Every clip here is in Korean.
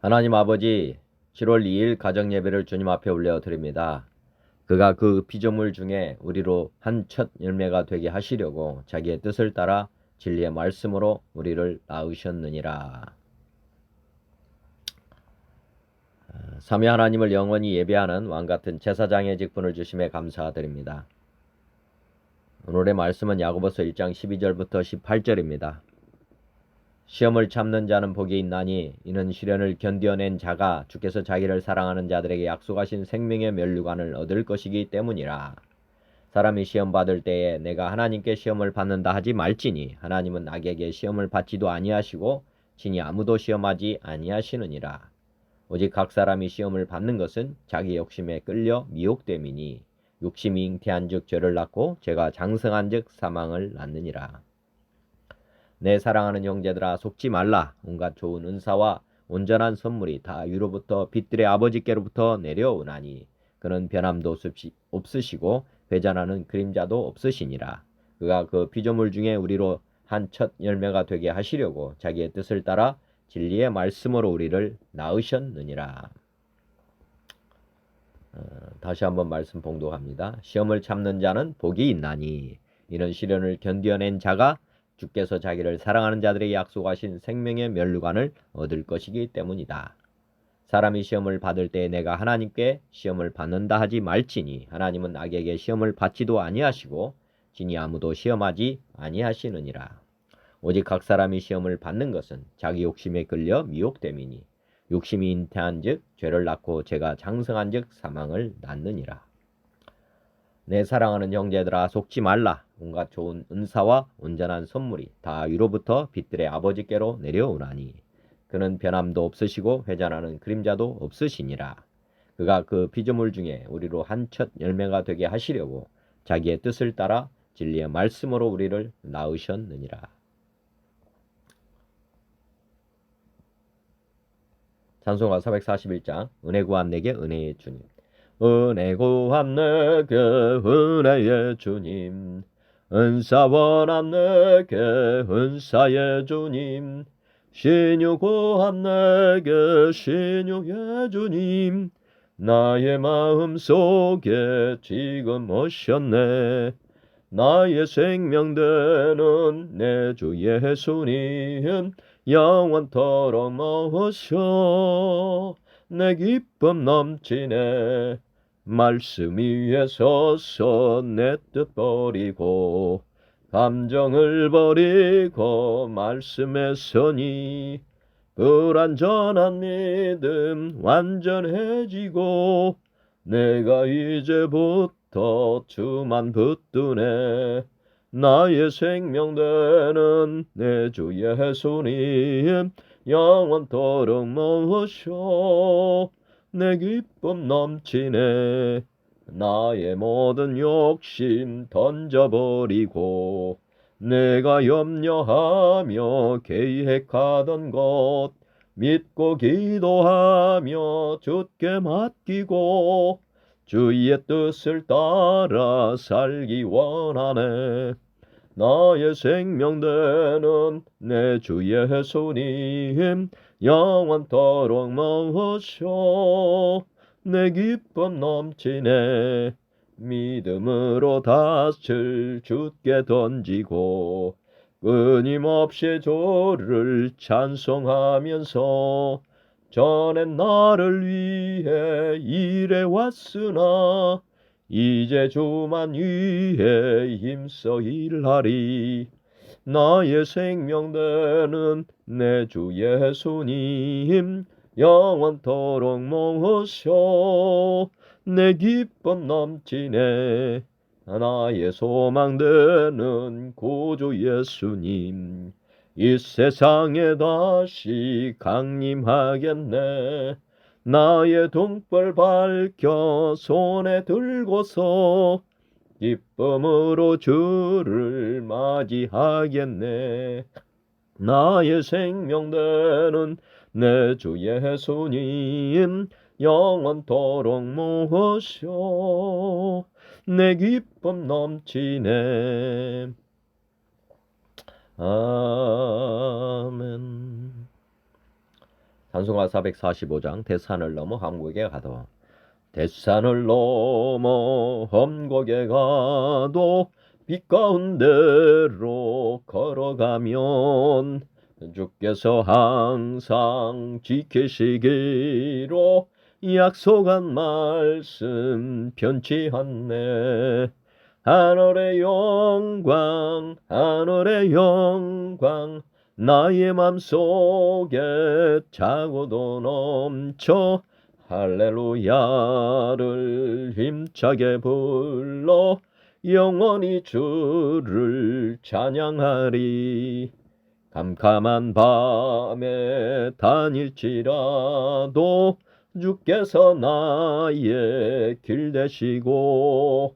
하나님 아버지, 7월 2일 가정예배를 주님 앞에 올려드립니다. 그가 그 피조물 중에 우리로 한 첫 열매가 되게 하시려고 자기의 뜻을 따라 진리의 말씀으로 우리를 낳으셨느니라. 삼위 하나님을 영원히 예배하는 왕같은 제사장의 직분을 주심에 감사드립니다. 오늘의 말씀은 야고보서 1장 12절부터 18절입니다. 시험을 참는 자는 복이 있나니 이는 시련을 견뎌낸 자가 주께서 자기를 사랑하는 자들에게 약속하신 생명의 면류관을 얻을 것이기 때문이라. 사람이 시험 받을 때에 내가 하나님께 시험을 받는다 하지 말지니 하나님은 악에게 시험을 받지도 아니하시고 진히 아무도 시험하지 아니하시느니라. 오직 각 사람이 시험을 받는 것은 자기 욕심에 끌려 미혹됨이니 욕심이 잉태한즉 죄를 낳고 죄가 장성한즉 사망을 낳느니라. 내 사랑하는 형제들아 속지 말라. 온갖 좋은 은사와 온전한 선물이 다 위로부터 빛들의 아버지께로부터 내려오나니 그는 변함도 없으시고 회전하는 그림자도 없으시니라. 그가 그 피조물 중에 우리로 한 첫 열매가 되게 하시려고 자기의 뜻을 따라 진리의 말씀으로 우리를 낳으셨느니라. 다시 한번 말씀 봉독합니다. 시험을 참는 자는 복이 있나니 이는 시련을 견뎌낸 자가 주께서 자기를 사랑하는 자들에게 약속하신 생명의 면류관을 얻을 것이기 때문이다. 사람이 시험을 받을 때 내가 하나님께 시험을 받는다 하지 말지니 하나님은 악에게 시험을 받지도 아니하시고 진히 아무도 시험하지 아니하시느니라. 오직 각 사람이 시험을 받는 것은 자기 욕심에 끌려 미혹됨이니 욕심이 잉태한즉 죄를 낳고 죄가 장성한즉 사망을 낳느니라. 내 사랑하는 형제들아 속지 말라. 온갖 좋은 은사와 온전한 선물이 다 위로부터 빛들의 아버지께로 내려오나니 그는 변함도 없으시고 회전하는 그림자도 없으시니라. 그가 그 피조물 중에 우리로 한 첫 열매가 되게 하시려고 자기의 뜻을 따라 진리의 말씀으로 우리를 낳으셨느니라. 찬송가 441장 은혜 구한 내게 은혜의 주님. 은혜 구한 내게 은혜의 주님, 은사 원한 내게 은사의 주님, 신유 구한 내게 신유의 주님, 나의 마음 속에 지금 오셨네. 나의 생명 되는 내 주 예수님, 영원토록 모셔 내 기쁨 넘치네. 말씀 위에 서서 내 뜻 버리고 감정을 버리고 말씀에 서니 불완전한 믿음 완전해지고 내가 이제부터 주만 붙드네. 나의 생명 되는 내 주 예수님, 영원토록 모셔 내 기쁨 넘치네. 나의 모든 욕심 던져버리고 내가 염려하며 계획하던 것 믿고 기도하며 주께 맡기고 주의 뜻을 따라 살기 원하네. 나의 생명 되는 내 주 예수님, 영원토록 모셔 내 기쁨 넘치네. 믿음으로 닷을 주께 던지고 끊임없이 주를 찬송하면서 전엔 나를 위해 일해왔으나 이제 주만 위해 힘써 일하리. 나의 생명 되는 내 주 예수님, 영원토록 모셔 내 기쁨 넘치네. 나의 소망 되는 구주 예수님, 이 세상에 다시 강림하겠네. 나의 등불 밝혀 손에 들고서 기쁨으로 주를 맞이하겠네. 나의 생명 되는 내 주 예수님, 영원토록 모셔 내 기쁨 넘치네. 아멘. 찬송가 445장 대산을 넘어 함곡에 가도 대산을 넘어 함곡에 가도 빛 가운데로 걸어가면 주께서 항상 지키시기로 약속한 말씀 변치 않네. 하늘의 영광 하늘의 영광 나의 맘속에 차고도 넘쳐 할렐루야를 힘차게 불러 영원히 주를 찬양하리. 캄캄한 밤에 다닐지라도 주께서 나의 길 되시고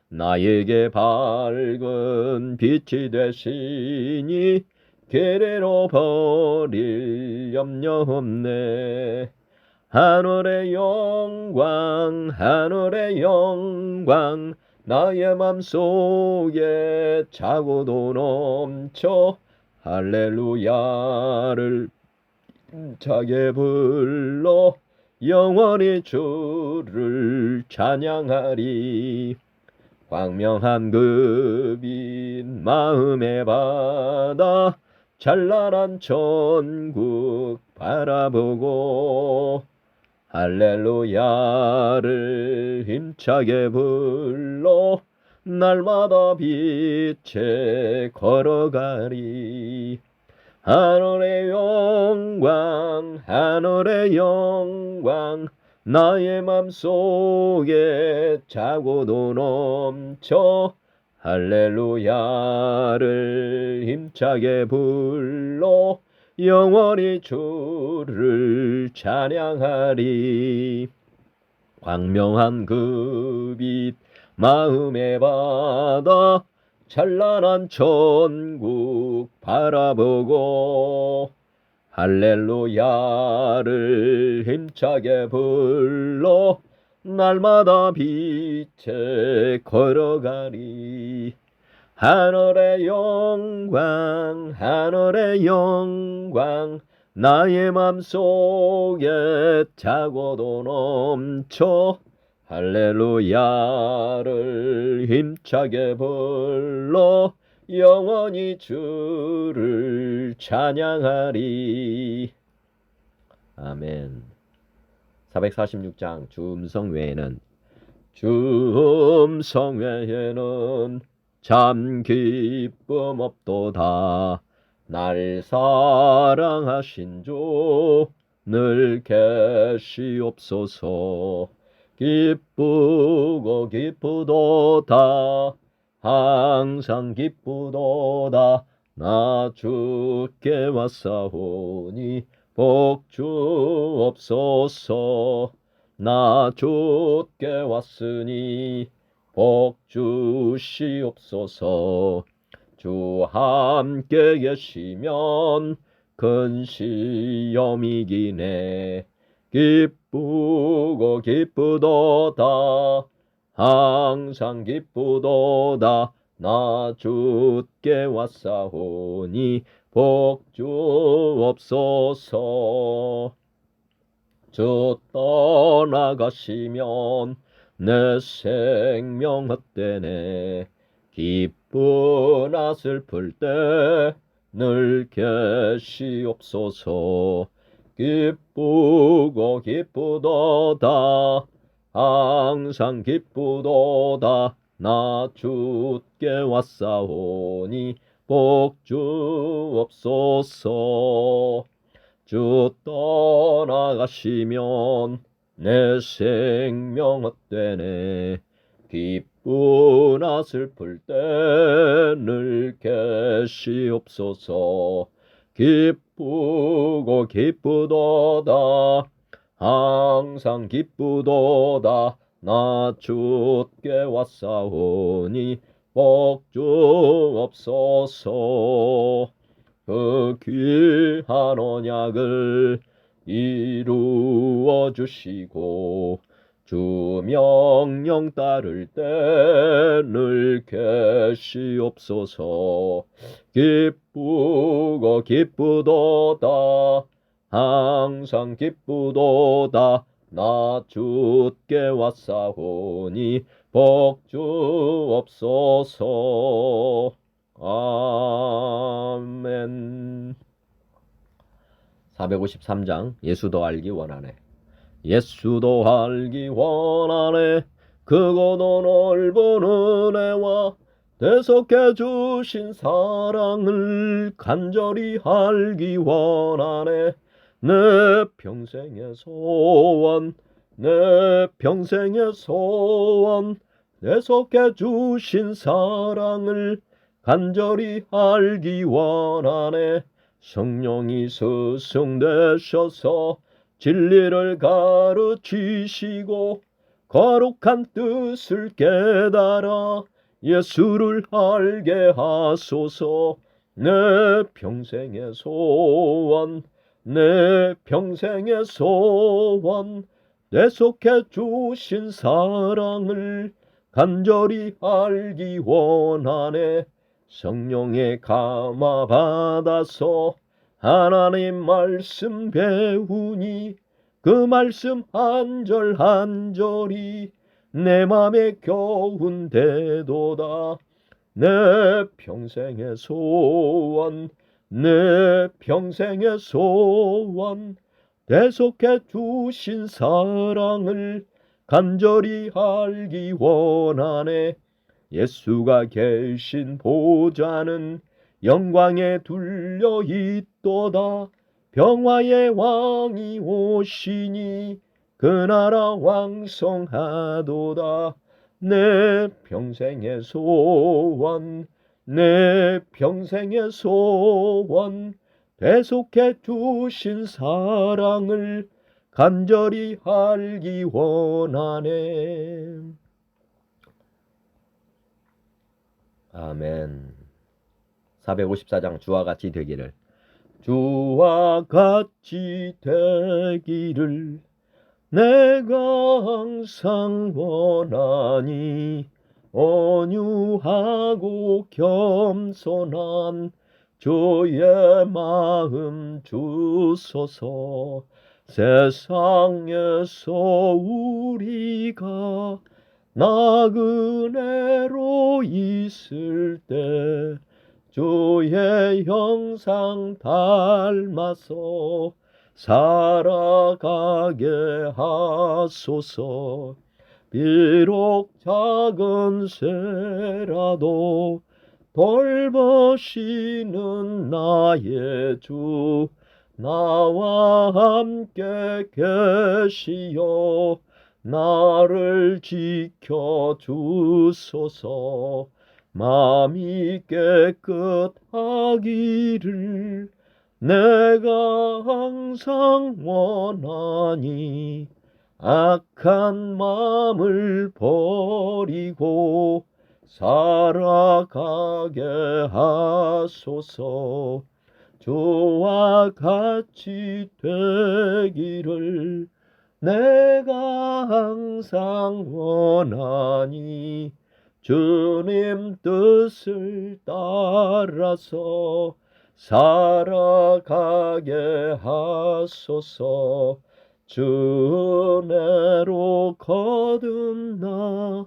나에게 밝은 빛이 되시니 계례로 버릴 염려 없네. 하늘의 영광 하늘의 영광 나의 맘속에 차고도 넘쳐 할렐루야를 힘차게 불러 영원히 주를 찬양하리. 광명한 그 빛 마음의 바다 찬란한 천국 바라보고 할렐루야를 힘차게 불러 날마다 빛에 걸어가리. 하늘의 영광 하늘의 영광 나의 맘속에 차고도 넘쳐 할렐루야를 힘차게 불러 영원히 주를 찬양하리. 광명한 그 빛 마음의 바다 찬란한 천국 바라보고 할렐루야를 힘차게 불러 날마다 빛에 걸어가리. 하늘의 영광 하늘의 영광 나의 맘속에 차고도 넘쳐 할렐루야를 힘차게 불러 영원히 주를 찬양하리. 아멘. 446장 주 음성 외에는 참 기쁨 없도다. 날 사랑하신 주 늘 계시옵소서. 기쁘고 기쁘도다. 항상 기쁘도다. 나 주께 왔사오니 복 주옵소서. 나 주께 왔으니 복 주시옵소서. 주 함께 계시면 큰 시험이 기네. 기쁘고 기쁘도다. 항상 기쁘도다. 나 주께 왔사오니 복 주옵소서. 주 떠나가시면 내 생명 헛되네. 기쁘나 슬플 때 늘 계시옵소서. 기쁘고 기쁘도다. 항상 기쁘도다. 나 주께 왔사오니 복 주옵소서. 주 떠나가시면 내 생명 헛되네. 기쁘나 슬플 때 늘 계시옵소서. 기쁘고 기쁘도다. 항상 기쁘도다. 나 주께 왔사오니 복 주옵소서. 그 귀한 언약을 이루어 주시고 주 명령 따를 때 늘 계시옵소서. 기쁘고 기쁘도다. 항상 기쁘도다. 나 주께 왔사오니 복주옵소서. 아멘. 453장 예수도 알기 원하네. 예수도 알기 원하네. 크고도 넓은 은혜와 대속해 주신 사랑을 간절히 알기 원하네. 내 평생의 소원, 내 평생의 소원, 대속해 주신 사랑을 간절히 알기 원하네. 성령이 스승되셔서 진리를 가르치시고 거룩한 뜻을 깨달아 예수를 알게 하소서. 내 평생의 소원, 내 평생의 소원, 대속해 주신 사랑을 간절히 알기 원하네. 성령의 감화 받아서 하나님 말씀 배우니 그 말씀 한 절 한 절이 내 맘에 겨운대도다. 내 평생의 소원, 내 평생의 소원, 대속해 주신 사랑을 간절히 알기 원하네. 예수가 계신 보좌는 영광에 둘려 있도다. 평화의 왕이 오시니 그 나라 왕성하도다. 내 평생의 소원, 내 평생의 소원, 대속해 주신 사랑을 간절히 알기 원하네. 아멘. 454장 주와 같이 되기를. 주와 같이 되기를 내가 항상 원하니 온유하고 겸손한 주의 마음 주소서. 세상에서 우리가 나그네로 있을 때 주의 형상 닮아서 살아가게 하소서. 비록 작은 새라도 돌보시는 나의 주 나와 함께 계시어 나를 지켜주소서. 마음이 깨끗하기를 내가 항상 원하니 악한 마음을 버리고 살아가게 하소서. 주와 같이 되기를 내가 항상 원하니 주님 뜻을 따라서 살아가게 하소서. 주 은혜로 거듭나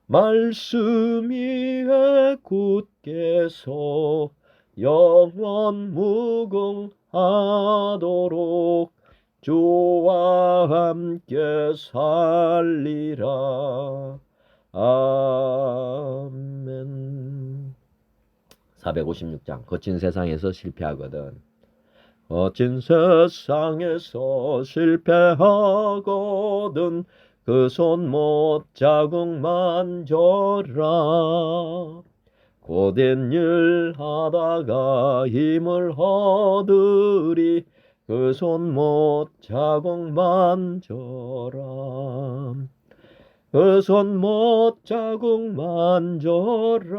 말씀 위에 굳게 서 영원 무궁하도록 주와 함께 살리라. 아멘. 456장 거친 세상에서 실패하거든. 거친 세상에서 실패하거든 그 손 못 자국 만져라. 고된 일 하다가 힘을 얻으리 그 손 못 자국 만져라. 그 손 못 자국 만져라.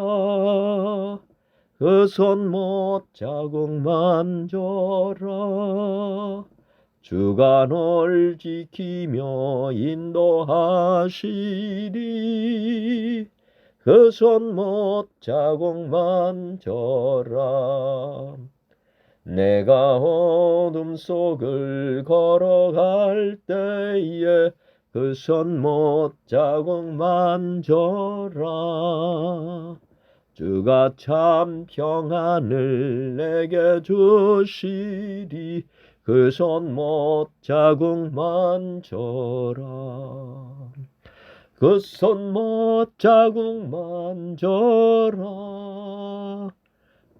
그 손 못 자국 만져라. 주가 널 지키며 인도하시리. 그 손 못 자국 만져라. 내가 어둠 산속을 걸어갈 때에 그 손못 자국 만져라. 주가 참 평안을 내게 주시리. 그 손못 자국 만져라. 그 손못 자국 만져라.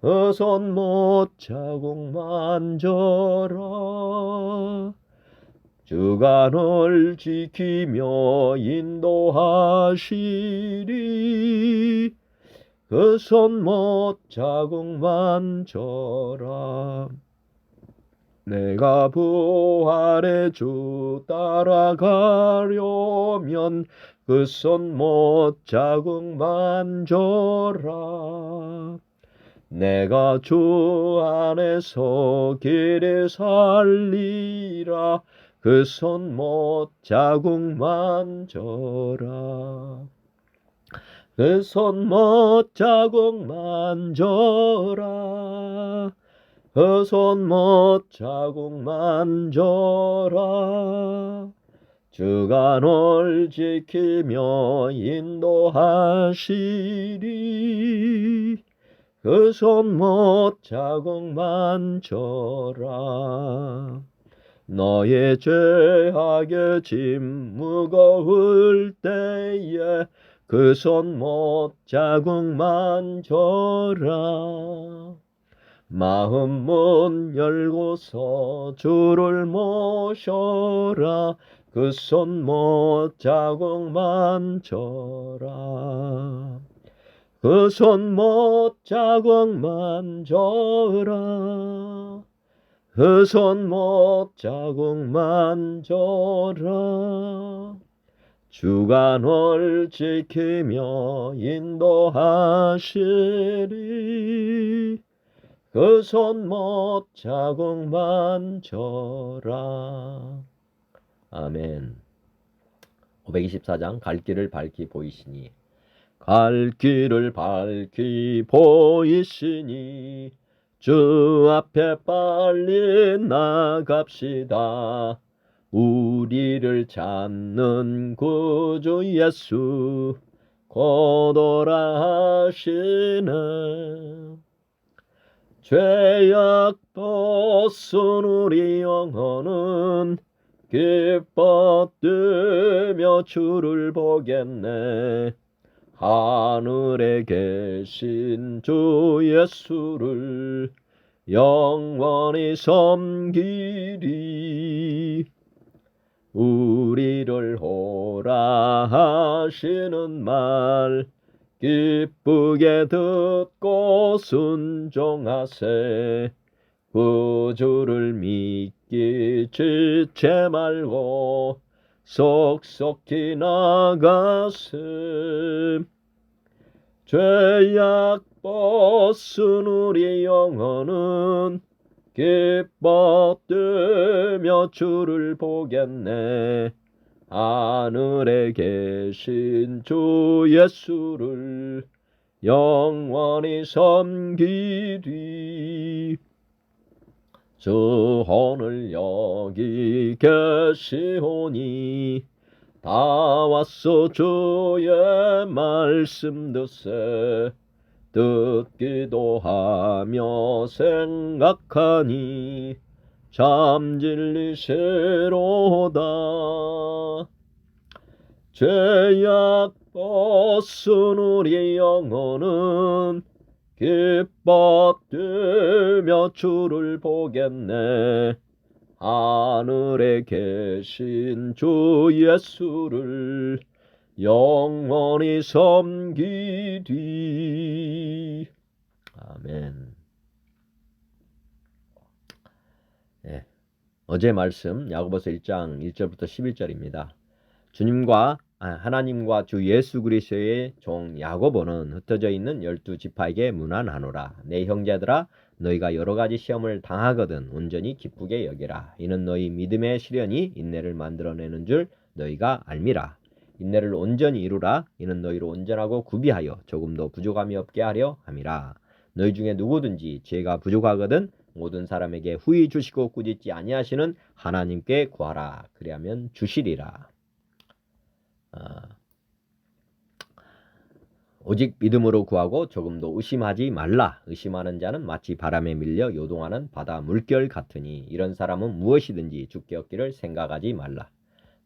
그 손못 자국 만져라. 주가 널 지키며 인도하시리. 그 손못 자국 만져라. 내가 부활의 주 따라가려면 그 손못 자국 만져라. 내가 주 안에서 길에 살리라. 그 손못 자국 만져라. 그 손못 자국 만져라. 그 손못 자국 만져라. 주가 널 지키며 인도하시리. 그 손못 자국 만져라. 너의 죄악의 짐 무거울 때에 그 손못 자국 만져라. 마음 문 열고서 주를 모셔라. 그 손못 자국 만져라. 그 손못 자국 만져라. 그 손못 자국 만져라. 주가 널 지키며 인도하시리. 그 손못 자국 만져라. 아멘. 524장 갈 길을 밝히 보이시니. 갈 길을 밝히 보이시니 주 앞에 빨리 나갑시다. 우리를 찾는 구주 예수 곧 오라 하시네. 죄악 벗은 우리 영혼은 기뻐 뛰며 주를 보겠네. 하늘에 계신 주 예수를 영원히 섬기리. 우리를 오라 하시는 말 기쁘게 듣고 순종하세. 구주를 믿기 지체 말고 속속히 나가세. 죄악 벗은 우리 영혼은 기뻐 뛰며 주를 보겠네. 하늘에 계신 주 예수를 영원히 섬기리. 주 오늘 여기 계시오니 다 왔소. 주의 말씀 듣세. 듣기도 하며 생각하니 참 진리시로다. 죄악 벗은 우리 영혼은 기뻐 뛰며 주를 보겠네. 하늘에 계신 주 예수를 영원히 섬기리. 아멘. 네. 어제 말씀 야고보서 1장 1절부터 11절입니다. 하나님과 주 예수 그리스도의 종 야고보는 흩어져 있는 12지파에게 문안하노라. 내 형제들아, 너희가 여러 가지 시험을 당하거든 온전히 기쁘게 여기라. 이는 너희 믿음의 시련이 인내를 만들어내는 줄 너희가 알미라. 인내를 온전히 이루라. 이는 너희를 온전하고 구비하여 조금도 부족함이 없게 하려 함이라. 너희 중에 누구든지 지혜가 부족하거든 모든 사람에게 후히 주시고 꾸짖지 아니하시는 하나님께 구하라. 그리하면 주시리라. 오직 믿음으로 구하고 조금도 의심하지 말라. 의심하는 자는 마치 바람에 밀려 요동하는 바다 물결 같으니 이런 사람은 무엇이든지 주께 얻기를 생각하지 말라.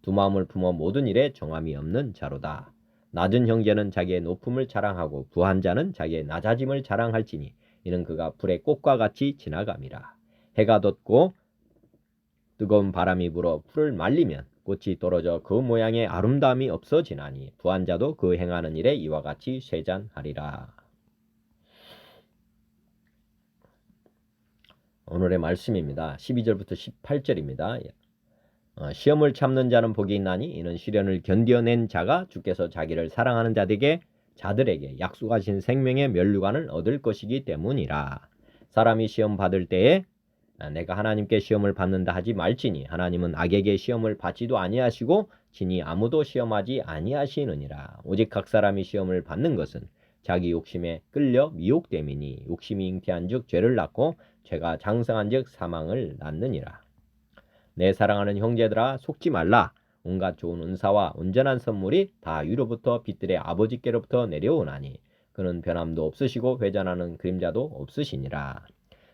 두 마음을 품어 모든 일에 정함이 없는 자로다. 낮은 형제는 자기의 높음을 자랑하고 부한 자는 자기의 낮아짐을 자랑할지니 이는 그가 불의 꽃과 같이 지나감이라. 해가 돋고 뜨거운 바람이 불어 풀을 말리면 꽃이 떨어져 그 모양의 아름다움이 없어지나니 부한 자도 그 행하는 일에 이와 같이 쇠잔하리라. 오늘의 말씀입니다. 12절부터 18절입니다. 시험을 참는 자는 복이 있나니 이는 시련을 견뎌낸 자가 주께서 자기를 사랑하는 자들에게 약속하신 생명의 면류관을 얻을 것이기 때문이라. 사람이 시험 받을 때에 내가 하나님께 시험을 받는다 하지 말지니 하나님은 악에게 시험을 받지도 아니하시고 진히 아무도 시험하지 아니하시느니라. 오직 각 사람이 시험을 받는 것은 자기 욕심에 끌려 미혹됨이니 욕심이 잉태한즉 죄를 낳고 죄가 장성한즉 사망을 낳느니라. 내 사랑하는 형제들아 속지 말라. 온갖 좋은 은사와 온전한 선물이 다 위로부터 빛들의 아버지께로부터 내려오나니 그는 변함도 없으시고 회전하는 그림자도 없으시니라.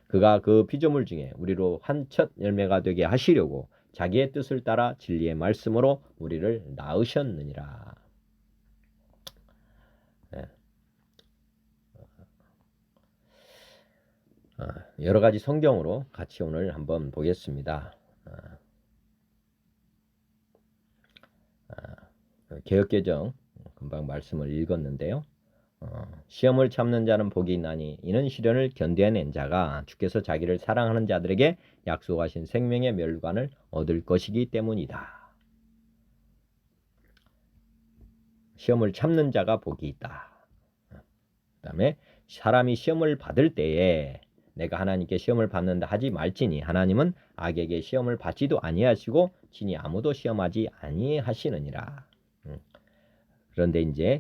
그가 그 피조물 중에 우리로 한 첫 열매가 되게 하시려고 자기의 뜻을 따라 진리의 말씀으로 우리를 낳으셨느니라. 여러 가지 성경으로 같이 오늘 한번 보겠습니다. 개역개정 금방 말씀을 읽었는데요. 시험을 참는 자는 복이 있나니 이는 시련을 견뎌낸 자가 주께서 자기를 사랑하는 자들에게 약속하신 생명의 멸관을 얻을 것이기 때문이다. 시험을 참는 자가 복이 있다. 그 다음에 사람이 시험을 받을 때에 내가 하나님께 시험을 받는다 하지 말지니 하나님은 악에게 시험을 받지도 아니하시고 진히 아무도 시험하지 아니하시느니라. 그런데 이제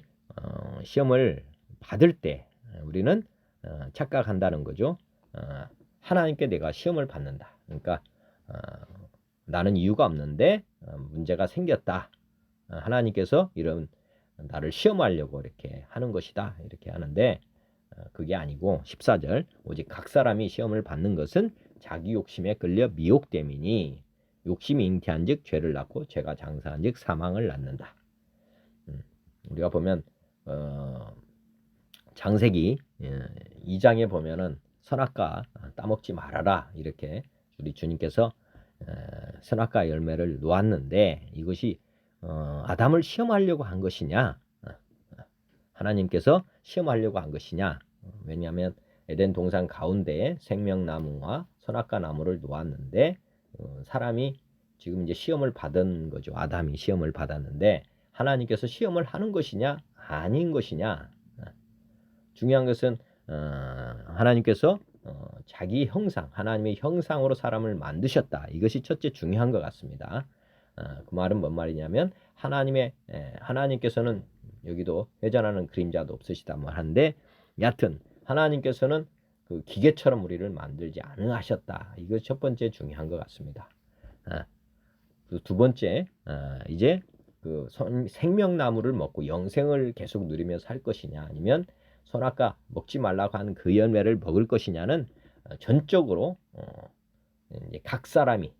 시험을 받을 때 우리는 착각한다는 거죠. 하나님께 내가 시험을 받는다. 그러니까 나는 이유가 없는데 문제가 생겼다. 하나님께서 이런 나를 시험하려고 이렇게 하는 것이다. 이렇게 하는데 그게 아니고 14절 오직 각 사람이 시험을 받는 것은 자기 욕심에 끌려 미혹됨이니 욕심이 잉태한즉 죄를 낳고 죄가 장사한즉 사망을 낳는다. 우리가 보면 창세기 2장에 보면은 선악과 따먹지 말아라 이렇게 우리 주님께서 선악과 열매를 놓았는데 이것이 아담을 시험하려고 한 것이냐 하나님께서 시험하려고 한 것이냐 왜냐하면 에덴 동산 가운데에 생명나무와 선악과 나무를 놓았는데 사람이 지금 이제 시험을 받은 거죠. 아담이 시험을 받았는데 하나님께서 시험을 하는 것이냐 아닌 것이냐 중요한 것은 하나님께서 자기 형상 하나님의 형상으로 사람을 만드셨다. 이것이 첫째 중요한 것 같습니다. 그 말은 뭔 말이냐면 하나님께서는 여기도 회전하는 그림자도 없으시다 뭐 하는데 여하튼 하나님께서는 그 기계처럼 우리를 만들지 않으셨다. 이거 첫 번째 중요한 것 같습니다. 두 번째 이제 그 생명나무를 먹고 영생을 계속 누리며 살 것이냐 아니면 선악과 먹지 말라고 하는 그 열매를 먹을 것이냐는 전적으로 이제 각 사람이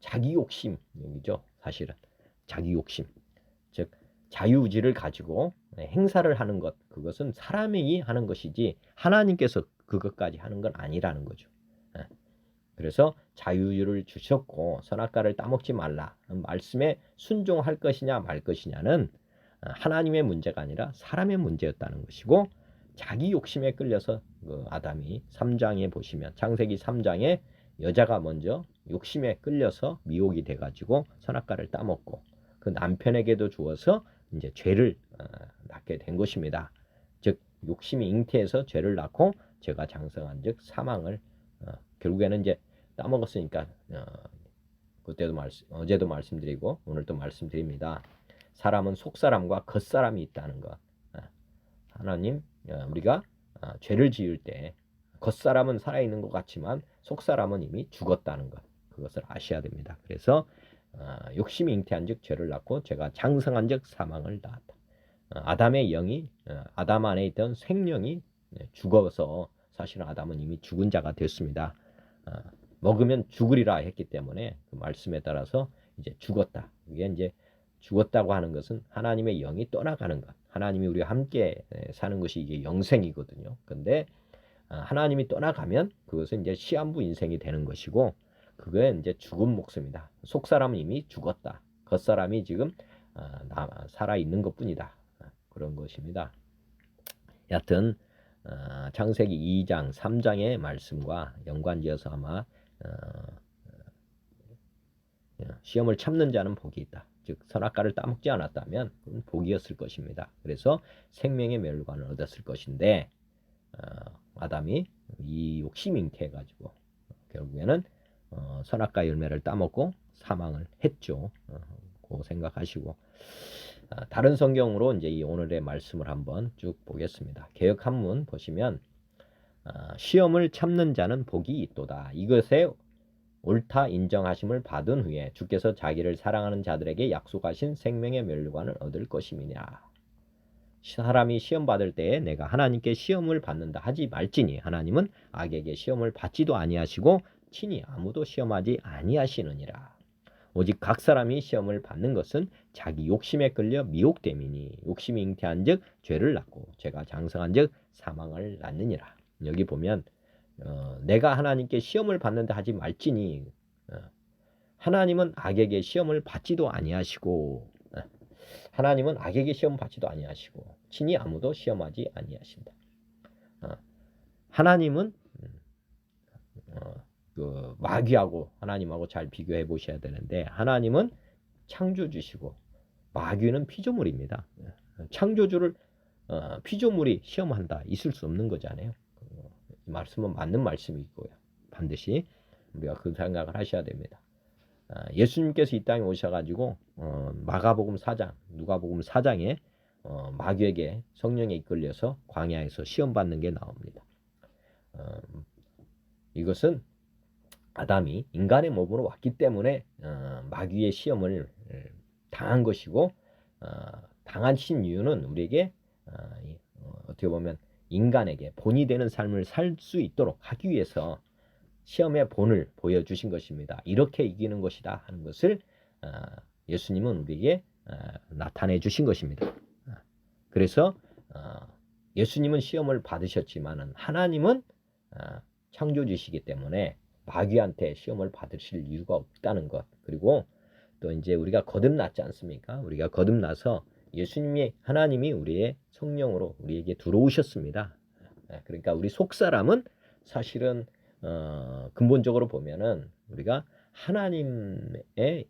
자기 욕심이죠. 사실은 자기 욕심 즉 자유의지를 가지고 행사를 하는 것 그것은 사람이 하는 것이지 하나님께서 그것까지 하는 건 아니라는 거죠. 그래서 자유를 주셨고 선악과를 따먹지 말라 말씀에 순종할 것이냐 말 것이냐는 하나님의 문제가 아니라 사람의 문제였다는 것이고 자기 욕심에 끌려서 그 아담이 3장에 보시면 창세기 3장에 여자가 먼저 욕심에 끌려서 미혹이 돼가지고 선악과를 따먹고 그 남편에게도 주어서 이제 죄를 낳게 된 것입니다. 즉 욕심이 잉태해서 죄를 낳고 죄가 장성한즉 사망을 결국에는 이제 따먹었으니까 그때도 어제도 말씀드리고 오늘도 말씀드립니다. 사람은 속사람과 겉사람이 있다는 것. 하나님 우리가 죄를 지을 때 겉사람은 살아있는 것 같지만 속사람은 이미 죽었다는 것, 그것을 아셔야 됩니다. 그래서 욕심이 잉태한 즉 죄를 낳고 죄가 장성한 즉 사망을 낳았다. 아담의 영이 아담 안에 있던 생명이 죽어서 사실은 아담은 이미 죽은 자가 됐습니다. 먹으면 죽으리라 했기 때문에 그 말씀에 따라서 이제 죽었다. 이게 이제 죽었다고 하는 것은 하나님의 영이 떠나가는 것. 하나님이 우리와 함께 사는 것이 이게 영생이거든요. 근데 하나님이 떠나가면 그것은 이제 시한부 인생이 되는 것이고, 그게 이제 죽은 목숨이다. 속사람은 이미 죽었다. 겉사람이 지금 살아 있는 것뿐이다. 그런 것입니다. 여하튼 창세기 2장, 3장의 말씀과 연관지어서 아마 시험을 참는 자는 복이 있다. 즉 선악과를 따먹지 않았다면 그건 복이었을 것입니다. 그래서 생명의 멸관을 얻었을 것인데 아담이 이 욕심 잉태해가지고 결국에는 선악과 열매를 따먹고 사망을 했죠. 그거 생각하시고 다른 성경으로 이제 이 오늘의 말씀을 한번 쭉 보겠습니다. 개역 한문 보시면 시험을 참는 자는 복이 있도다. 이것에 옳다 인정하심을 받은 후에 주께서 자기를 사랑하는 자들에게 약속하신 생명의 멸관을 얻을 것임이냐. 사람이 시험 받을 때에 내가 하나님께 시험을 받는다 하지 말지니 하나님은 악에게 시험을 받지도 아니하시고 친히 아무도 시험하지 아니하시느니라. 오직 각 사람이 시험을 받는 것은 자기 욕심에 끌려 미혹됨이니 욕심이 잉태한 즉 죄를 낳고 죄가 장성한 즉 사망을 낳느니라. 여기 보면 내가 하나님께 시험을 받는다 하지 말지니 하나님은 악에게 시험을 받지도 아니하시고 하나님은 악에게 시험 받지도 아니하시고 친히 아무도 시험하지 아니하신다. 하나님은 그 마귀하고 하나님하고 잘 비교해 보셔야 되는데 하나님은 창조주시고 마귀는 피조물입니다. 창조주를 피조물이 시험한다 있을 수 없는 거잖아요. 이 말씀은 맞는 말씀이고요. 반드시 우리가 그 생각을 하셔야 됩니다. 예수님께서 이 땅에 오셔가지고 마가복음 4장, 누가복음 4장에 마귀에게 성령에 이끌려서 광야에서 시험 받는 게 나옵니다. 이것은 아담이 인간의 몸으로 왔기 때문에 마귀의 시험을 당한 것이고 당하신 이유는 우리에게 어떻게 보면 인간에게 본이 되는 삶을 살 수 있도록 하기 위해서 시험의 본을 보여주신 것입니다. 이렇게 이기는 것이다 하는 것을 예수님은 우리에게 나타내 주신 것입니다. 그래서 예수님은 시험을 받으셨지만 하나님은 창조주시기 때문에 마귀한테 시험을 받으실 이유가 없다는 것. 그리고 또 이제 우리가 거듭났지 않습니까? 우리가 거듭나서 예수님이 하나님이 우리의 성령으로 우리에게 들어오셨습니다. 그러니까 우리 속사람은 사실은 근본적으로 보면은 우리가 하나님의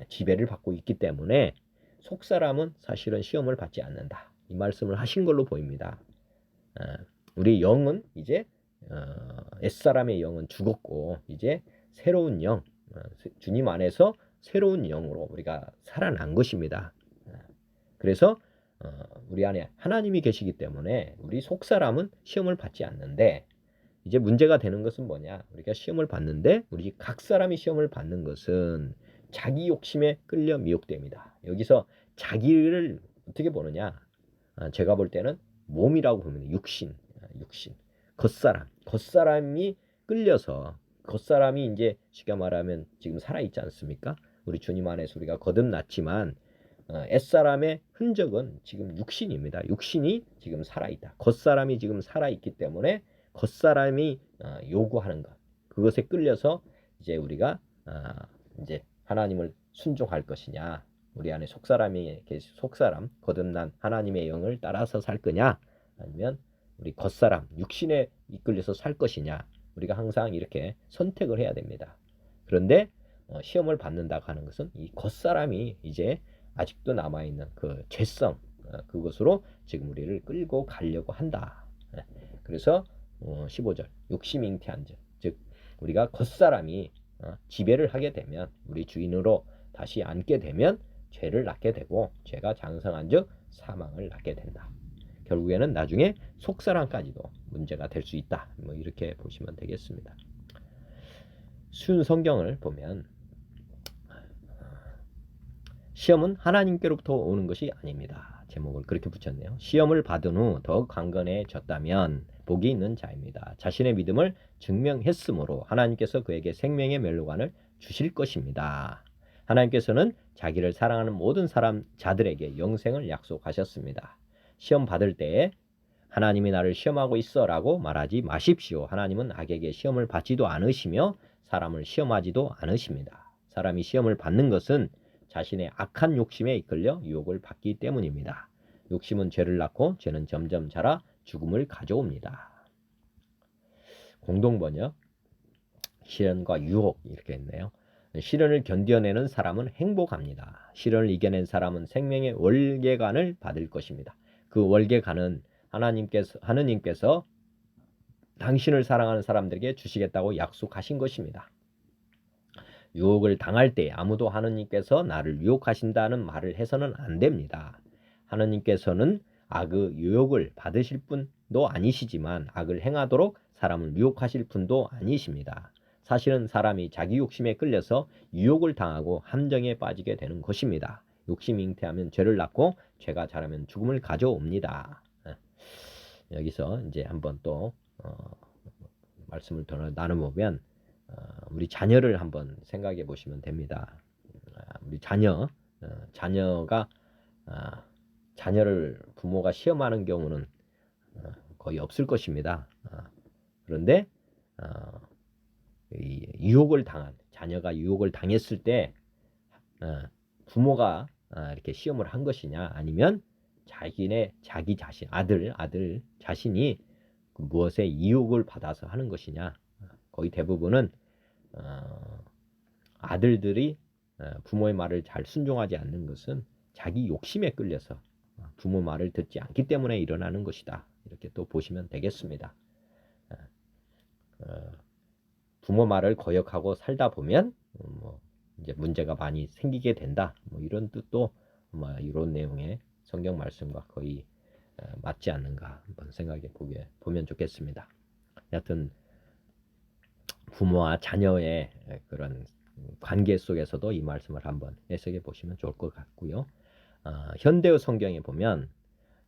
지배를 받고 있기 때문에 속사람은 사실은 시험을 받지 않는다. 이 말씀을 하신 걸로 보입니다. 우리 영은 이제 옛사람의 영은 죽었고 이제 새로운 영, 주님 안에서 새로운 영으로 우리가 살아난 것입니다. 그래서 우리 안에 하나님이 계시기 때문에 우리 속사람은 시험을 받지 않는데 이제 문제가 되는 것은 뭐냐? 우리가 시험을 받는데 우리 각 사람이 시험을 받는 것은 자기 욕심에 끌려 미혹됩니다. 여기서 자기를 어떻게 보느냐? 제가 볼 때는 몸이라고 보면 육신. 겉사람이 끌려서 겉사람이 이제 쉽게 말하면 지금 살아있지 않습니까? 우리 주님 안에서 우리가 거듭났지만 옛사람의 흔적은 지금 육신입니다. 육신이 지금 살아있다. 겉사람이 지금 살아있기 때문에 겉사람이 요구하는 것 그것에 끌려서 이제 우리가 이제 하나님을 순종할 것이냐 우리 안에 속사람 거듭난 하나님의 영을 따라서 살 거냐 아니면 우리 겉사람 육신에 이끌려서 살 것이냐 우리가 항상 이렇게 선택을 해야 됩니다. 그런데 시험을 받는다고 하는 것은 이 겉사람이 이제 아직도 남아있는 그 죄성 그것으로 지금 우리를 끌고 가려고 한다. 그래서 15절 욕심 잉태한 즉 우리가 겉사람이 지배를 하게 되면 우리 주인으로 다시 앉게 되면 죄를 낳게 되고 죄가 장성한 즉 사망을 낳게 된다. 결국에는 나중에 속사람까지도 문제가 될 수 있다. 뭐 이렇게 보시면 되겠습니다. 쉬운 성경을 보면 시험은 하나님께로부터 오는 것이 아닙니다. 제목을 그렇게 붙였네요. 시험을 받은 후 더욱 강건해졌다면 복이 있는 자입니다. 자신의 믿음을 증명했으므로 하나님께서 그에게 생명의 멸류관을 주실 것입니다. 하나님께서는 자기를 사랑하는 모든 자들에게 영생을 약속하셨습니다. 시험 받을 때에 하나님이 나를 시험하고 있어 라고 말하지 마십시오. 하나님은 악에게 시험을 받지도 않으시며 사람을 시험하지도 않으십니다. 사람이 시험을 받는 것은 자신의 악한 욕심에 이끌려 유혹을 받기 때문입니다. 욕심은 죄를 낳고 죄는 점점 자라 죽음을 가져옵니다. 공동번역 시련과 유혹 이렇게 했네요. 시련을 견뎌내는 사람은 행복합니다. 시련을 이겨낸 사람은 생명의 월계관을 받을 것입니다. 그 월계관은 하느님께서 당신을 사랑하는 사람들에게 주시겠다고 약속하신 것입니다. 유혹을 당할 때 아무도 하느님께서 나를 유혹하신다는 말을 해서는 안 됩니다. 하느님께서는 악의 유혹을 받으실 분도 아니시지만 악을 행하도록 사람을 유혹하실 분도 아니십니다. 사실은 사람이 자기 욕심에 끌려서 유혹을 당하고 함정에 빠지게 되는 것입니다. 욕심이 잉태하면 죄를 낳고 죄가 자라면 죽음을 가져옵니다. 여기서 이제 한번 또 말씀을 더 나눠보면 우리 자녀를 한번 생각해 보시면 됩니다. 우리 자녀가 자녀를 부모가 시험하는 경우는 거의 없을 것입니다. 그런데 자녀가 유혹을 당했을 때 부모가 이렇게 시험을 한 것이냐 아니면 자기 자신 아들 자신이 무엇에 유혹을 받아서 하는 것이냐. 거의 대부분은 아들들이 부모의 말을 잘 순종하지 않는 것은 자기 욕심에 끌려서 부모 말을 듣지 않기 때문에 일어나는 것이다. 이렇게 또 보시면 되겠습니다. 부모 말을 거역하고 살다 보면 이제 문제가 많이 생기게 된다. 이런 뜻도 이런 내용의 성경 말씀과 거의 맞지 않는가 한번 생각해 보면 좋겠습니다. 여하튼 부모와 자녀의 그런 관계 속에서도 이 말씀을 한번 해석해 보시면 좋을 것 같고요. 현대의 성경에 보면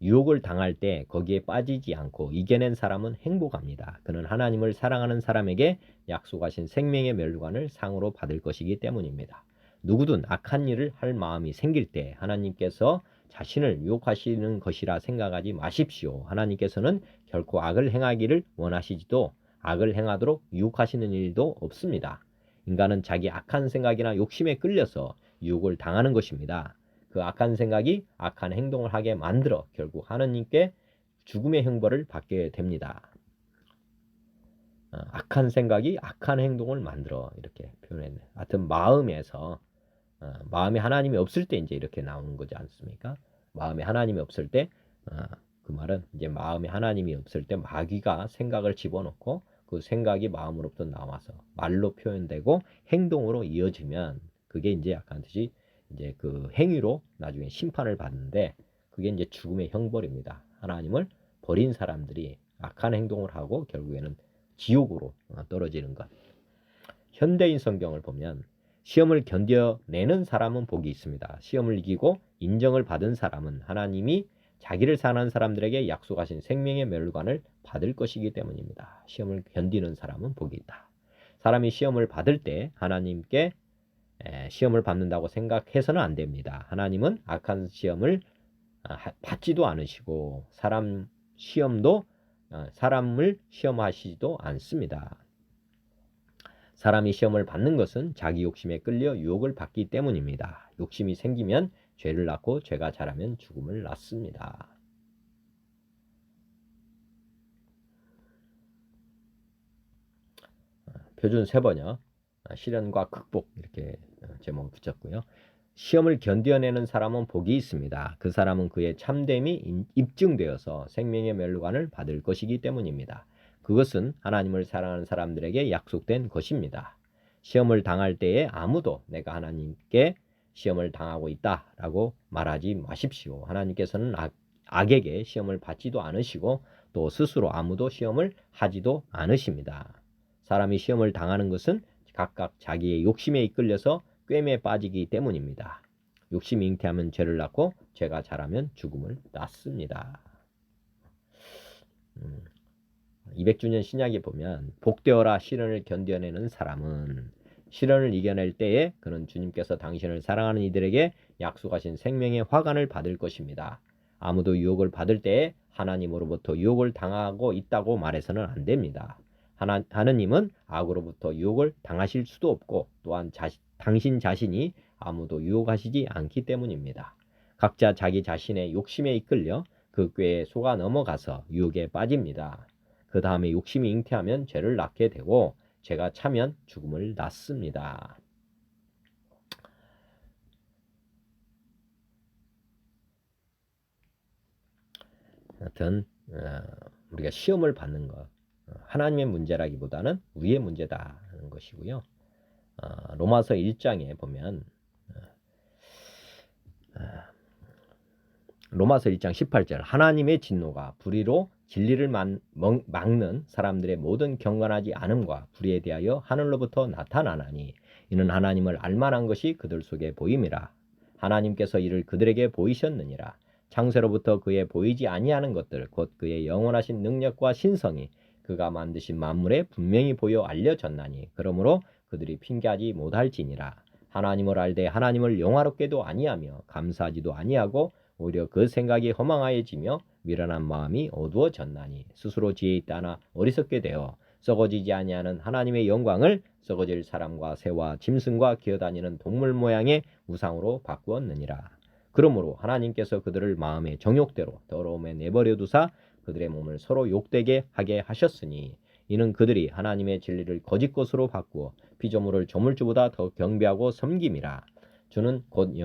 유혹을 당할 때 거기에 빠지지 않고 이겨낸 사람은 행복합니다. 그는 하나님을 사랑하는 사람에게 약속하신 생명의 멸류관을 상으로 받을 것이기 때문입니다. 누구든 악한 일을 할 마음이 생길 때 하나님께서 자신을 유혹하시는 것이라 생각하지 마십시오. 하나님께서는 결코 악을 행하기를 원하시지도 악을 행하도록 유혹하시는 일도 없습니다. 인간은 자기 악한 생각이나 욕심에 끌려서 유혹을 당하는 것입니다. 그 악한 생각이 악한 행동을 하게 만들어 결국 하느님께 죽음의 형벌을 받게 됩니다. 악한 생각이 악한 행동을 만들어 이렇게 표현했네요. 하여튼 마음에 하나님이 없을 때 이제 이렇게 나오는 거지 않습니까? 마음에 하나님이 없을 때 그 말은 이제 마음에 하나님이 없을 때 마귀가 생각을 집어넣고 그 생각이 마음으로부터 나와서 말로 표현되고 행동으로 이어지면 그게 이제 약간 듯이 이제 그 행위로 나중에 심판을 받는데 그게 이제 죽음의 형벌입니다. 하나님을 버린 사람들이 악한 행동을 하고 결국에는 지옥으로 떨어지는 것. 현대인 성경을 보면 시험을 견뎌내는 사람은 복이 있습니다. 시험을 이기고 인정을 받은 사람은 하나님이 자기를 사랑하는 사람들에게 약속하신 생명의 멸관을 받을 것이기 때문입니다. 시험을 견디는 사람은 복이 있다. 사람이 시험을 받을 때 하나님께 시험을 받는다고 생각해서는 안 됩니다. 하나님은 악한 시험을 받지도 않으시고 사람을 시험하시지도 않습니다. 사람이 시험을 받는 것은 자기 욕심에 끌려 유혹을 받기 때문입니다. 욕심이 생기면 죄를 낳고 죄가 자라면 죽음을 낳습니다. 표준 세번역 시련과 극복 이렇게 제목을 붙였고요. 시험을 견뎌내는 사람은 복이 있습니다. 그 사람은 그의 참됨이 입증되어서 생명의 멸관을 받을 것이기 때문입니다. 그것은 하나님을 사랑하는 사람들에게 약속된 것입니다. 시험을 당할 때에 아무도 내가 하나님께 시험을 당하고 있다라고 말하지 마십시오. 하나님께서는 악에게 시험을 받지도 않으시고 또 스스로 아무도 시험을 하지도 않으십니다. 사람이 시험을 당하는 것은 각각 자기의 욕심에 이끌려서 꿰매에 빠지기 때문입니다. 욕심이 잉태하면 죄를 낳고 죄가 자라면 죽음을 낳습니다. 200주년 신약에 보면 복되어라 시련을 견뎌내는 사람은 시련을 이겨낼 때에 그는 주님께서 당신을 사랑하는 이들에게 약속하신 생명의 화관을 받을 것입니다. 아무도 유혹을 받을 때에 하나님으로부터 유혹을 당하고 있다고 말해서는 안 됩니다. 하느님은 악으로부터 유혹을 당하실 수도 없고 또한 당신 자신이 아무도 유혹하시지 않기 때문입니다. 각자 자기 자신의 욕심에 이끌려 그 꾀에 속아 넘어가서 유혹에 빠집니다. 그 다음에 욕심이 잉태하면 죄를 낳게 되고 죄가 차면 죽음을 낳습니다. 하여튼 우리가 시험을 받는 것 하나님의 문제라기보다는 우리의 문제다는 것이고요. 로마서 1장에 보면 로마서 1장 18절 하나님의 진노가 불의로 진리를 막는 사람들의 모든 경건하지 않음과 불의에 대하여 하늘로부터 나타나나니 이는 하나님을 알만한 것이 그들 속에 보임이라. 하나님께서 이를 그들에게 보이셨느니라. 창세로부터 그의 보이지 아니하는 것들 곧 그의 영원하신 능력과 신성이 그가 만드신 만물에 분명히 보여 알려졌나니 그러므로 그들이 핑계하지 못할지니라. 하나님을 알되 하나님을 영화롭게도 아니하며 감사하지도 아니하고 오히려 그 생각이 허망하여지며 미련한 마음이 어두워졌나니 스스로 지혜 있다나 어리석게 되어 썩어지지 아니하는 하나님의 영광을 썩어질 사람과 새와 짐승과 기어다니는 동물 모양의 우상으로 바꾸었느니라. 그러므로 하나님께서 그들을 마음의 정욕대로 더러움에 내버려 두사 그들의 몸을 서로 욕되게 하게 하셨으니 이는 그들이 하나님의 진리를 거짓 것으로 바꾸어 피조물을 조물주보다 더 경배하고 섬김이라. 주는 곧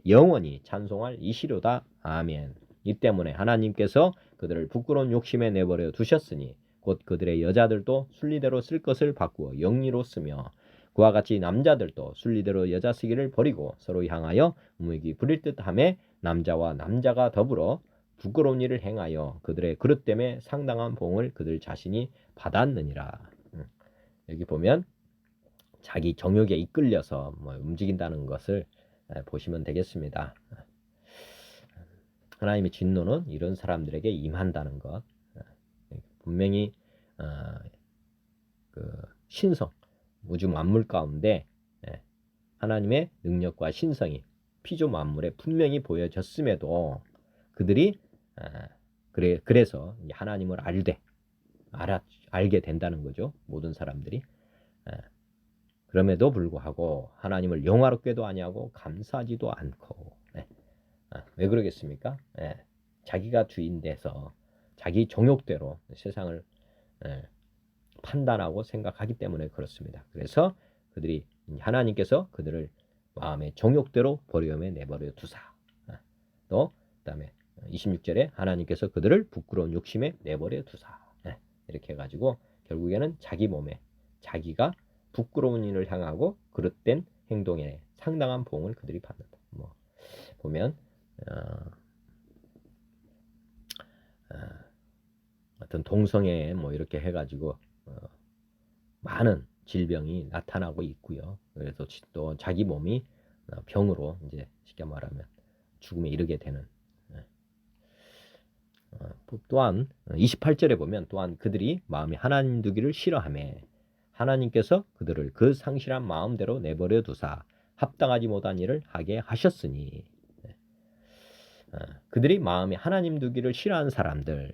영원히 찬송할 이시로다. 아멘. 이 때문에 하나님께서 그들을 부끄러운 욕심에 내버려 두셨으니 곧 그들의 여자들도 순리대로 쓸 것을 바꾸어 영리로 쓰며 그와 같이 남자들도 순리대로 여자 쓰기를 버리고 서로 향하여 우매기 부릴 듯하며 남자와 남자가 더불어 부끄러운 일을 행하여 그들의 그릇됨에 상당한 보응을 그들 자신이 받았느니라. 여기 보면 자기 정욕에 이끌려서 움직인다는 것을 보시면 되겠습니다. 하나님의 진노는 이런 사람들에게 임한다는 것. 분명히 그 신성, 우주 만물 가운데 하나님의 능력과 신성이 피조 만물에 분명히 보여졌음에도 그들이 그래서 하나님을 알게 된다는 거죠. 모든 사람들이. 그럼에도 불구하고 하나님을 영화롭게도 아니하고 감사하지도 않고 왜 그러겠습니까? 자기가 주인 돼서 자기 정욕대로 세상을 판단하고 생각하기 때문에 그렇습니다. 그래서 그들이 하나님께서 그들을 마음의 정욕대로 버리움에 내버려 두사. 또 그다음에 26절에 하나님께서 그들을 부끄러운 욕심에 내버려 두사. 이렇게 해가지고 결국에는 자기 몸에 자기가 부끄러운 일을 향하고 그릇된 행동에 상당한 보응을 그들이 받는다. 보면 어떤 동성애 이렇게 해가지고 많은 질병이 나타나고 있고요. 그래서 또 자기 몸이 병으로 이제 쉽게 말하면 죽음에 이르게 되는. 또한 28절에 보면 또한 그들이 마음에 하나님 두기를 싫어하며 하나님께서 그들을 그 상실한 마음대로 내버려 두사 합당하지 못한 일을 하게 하셨으니 그들이 마음에 하나님 두기를 싫어하는 사람들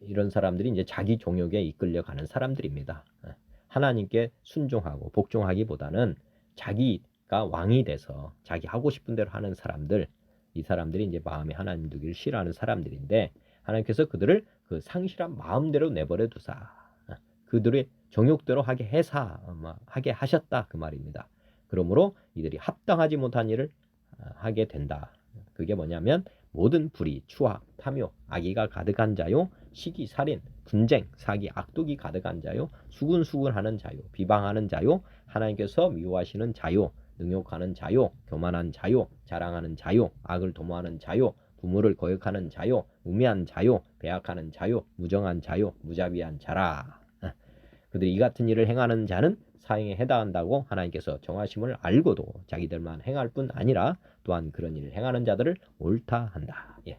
이런 사람들이 이제 자기 종욕에 이끌려가는 사람들입니다. 하나님께 순종하고 복종하기보다는 자기가 왕이 돼서 자기 하고 싶은 대로 하는 사람들 이 사람들이 이제 마음에 하나님 두기를 싫어하는 사람들인데 하나님께서 그들을 그 상실한 마음대로 내버려 두사 그들의 정욕대로 하게 하셨다 그 말입니다. 그러므로 이들이 합당하지 못한 일을 하게 된다. 그게 뭐냐면 모든 불의, 추악, 탐욕, 악의가 가득한 자요, 시기, 살인, 분쟁, 사기, 악독이 가득한 자요, 수군수군하는 자요, 비방하는 자요, 하나님께서 미워하시는 자요, 능욕하는 자요, 교만한 자요, 자랑하는 자요, 악을 도모하는 자요, 부모를 거역하는 자요, 우매한 자요, 배악하는 자요, 무정한 자요, 무자비한 자라. 그들이 이 같은 일을 행하는 자는 사형에 해당한다고 하나님께서 정하심을 알고도 자기들만 행할 뿐 아니라 또한 그런 일을 행하는 자들을 옳다 한다. 예.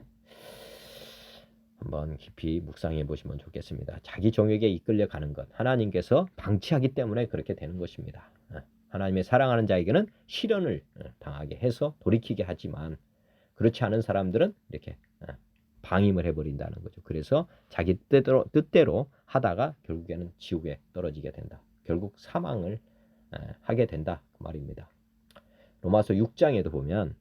한번 깊이 묵상해 보시면 좋겠습니다. 자기 정욕에 이끌려 가는 것 하나님께서 방치하기 때문에 그렇게 되는 것입니다. 하나님의 사랑하는 자에게는 시련을 당하게 해서 돌이키게 하지만 그렇지 않은 사람들은 이렇게 방임을 해버린다는 거죠. 그래서 자기 뜻대로 하다가 결국에는 지옥에 떨어지게 된다. 결국 사망을 하게 된다 그 말입니다. 로마서 6장에도 보면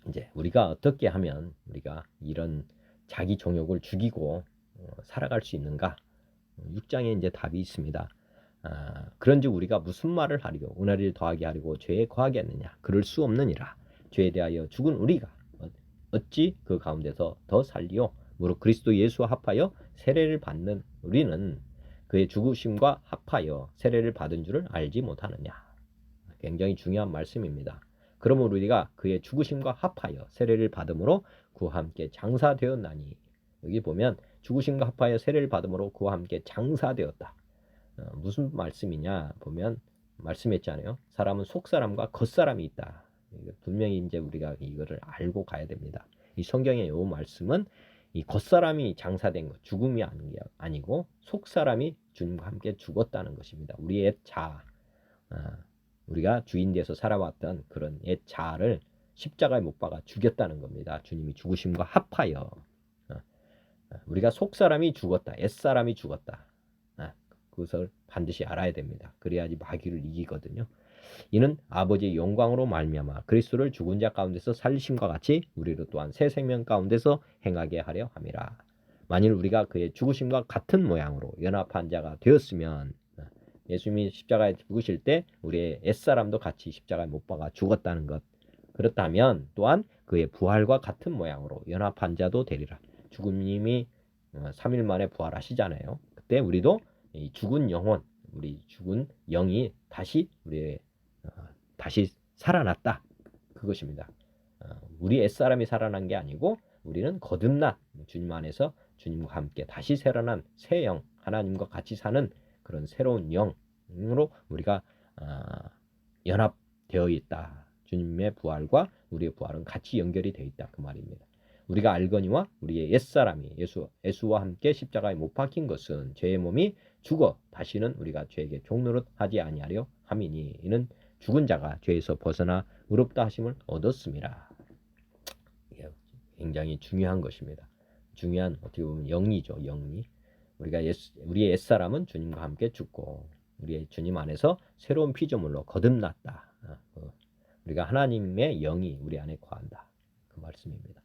이제 우리가 어떻게 하면 우리가 이런 자기 정욕을 죽이고 살아갈 수 있는가? 6장에 이제 답이 있습니다. 그런즉 우리가 무슨 말을 하리요? 은혜를 더하게 하려고 죄에 거하겠느냐? 그럴 수 없느니라. 죄에 대하여 죽은 우리가 어찌 그 가운데서 더 살리요? 무릇 그리스도 예수와 합하여 세례를 받는 우리는 그의 죽으심과 합하여 세례를 받은 줄을 알지 못하느냐? 굉장히 중요한 말씀입니다. 그러므로 우리가 그의 죽으심과 합하여 세례를 받음으로 그와 함께 장사되었나니, 여기 보면 죽으심과 합하여 세례를 받음으로 그와 함께 장사되었다. 무슨 말씀이냐 보면 말씀했잖아요. 사람은 속사람과 겉사람이 있다. 분명히 이제 우리가 이거를 알고 가야 됩니다. 이 성경의 이 말씀은 이 겉사람이 장사된 것, 죽음이 아니고 속사람이 주님과 함께 죽었다는 것입니다. 우리의 옛 자, 우리가 주인 돼서 살아왔던 그런 옛 자아를 십자가에 못 박아 죽였다는 겁니다. 주님이 죽으심과 합하여 우리가 속사람이 죽었다, 옛사람이 죽었다. 그것을 반드시 알아야 됩니다. 그래야지 마귀를 이기거든요. 이는 아버지의 영광으로 말미암아 그리스도를 죽은 자 가운데서 살리심과 같이 우리로 또한 새 생명 가운데서 행하게 하려 함이라. 만일 우리가 그의 죽으심과 같은 모양으로 연합한 자가 되었으면, 예수님이 십자가에 죽으실 때 우리의 옛사람도 같이 십자가에 못 박아 죽었다는 것, 그렇다면 또한 그의 부활과 같은 모양으로 연합한 자도 되리라. 주님이 3일 만에 부활하시잖아요. 그때 우리도 이 죽은 영혼, 우리 죽은 영이 다시 다시 살아났다. 그것입니다. 우리 옛사람이 살아난 게 아니고 우리는 거듭난 주님 안에서 주님과 함께 다시 살아난 새 영, 하나님과 같이 사는 그런 새로운 영으로 우리가 연합되어 있다. 주님의 부활과 우리의 부활은 같이 연결이 되어 있다. 그 말입니다. 우리가 알거니와 우리의 옛사람이 예수와 함께 십자가에 못 박힌 것은 죄의 몸이 죽어 다시는 우리가 죄에게 종노릇하지 아니하려 함이니, 이는 죽은 자가 죄에서 벗어나 의롭다 하심을 얻었습니다. 굉장히 중요한 것입니다. 중요한 어떻게 보면 영리죠. 영리. 우리의 옛사람은 주님과 함께 죽고 우리의 주님 안에서 새로운 피조물로 거듭났다. 우리가 하나님의 영이 우리 안에 거한다. 그 말씀입니다.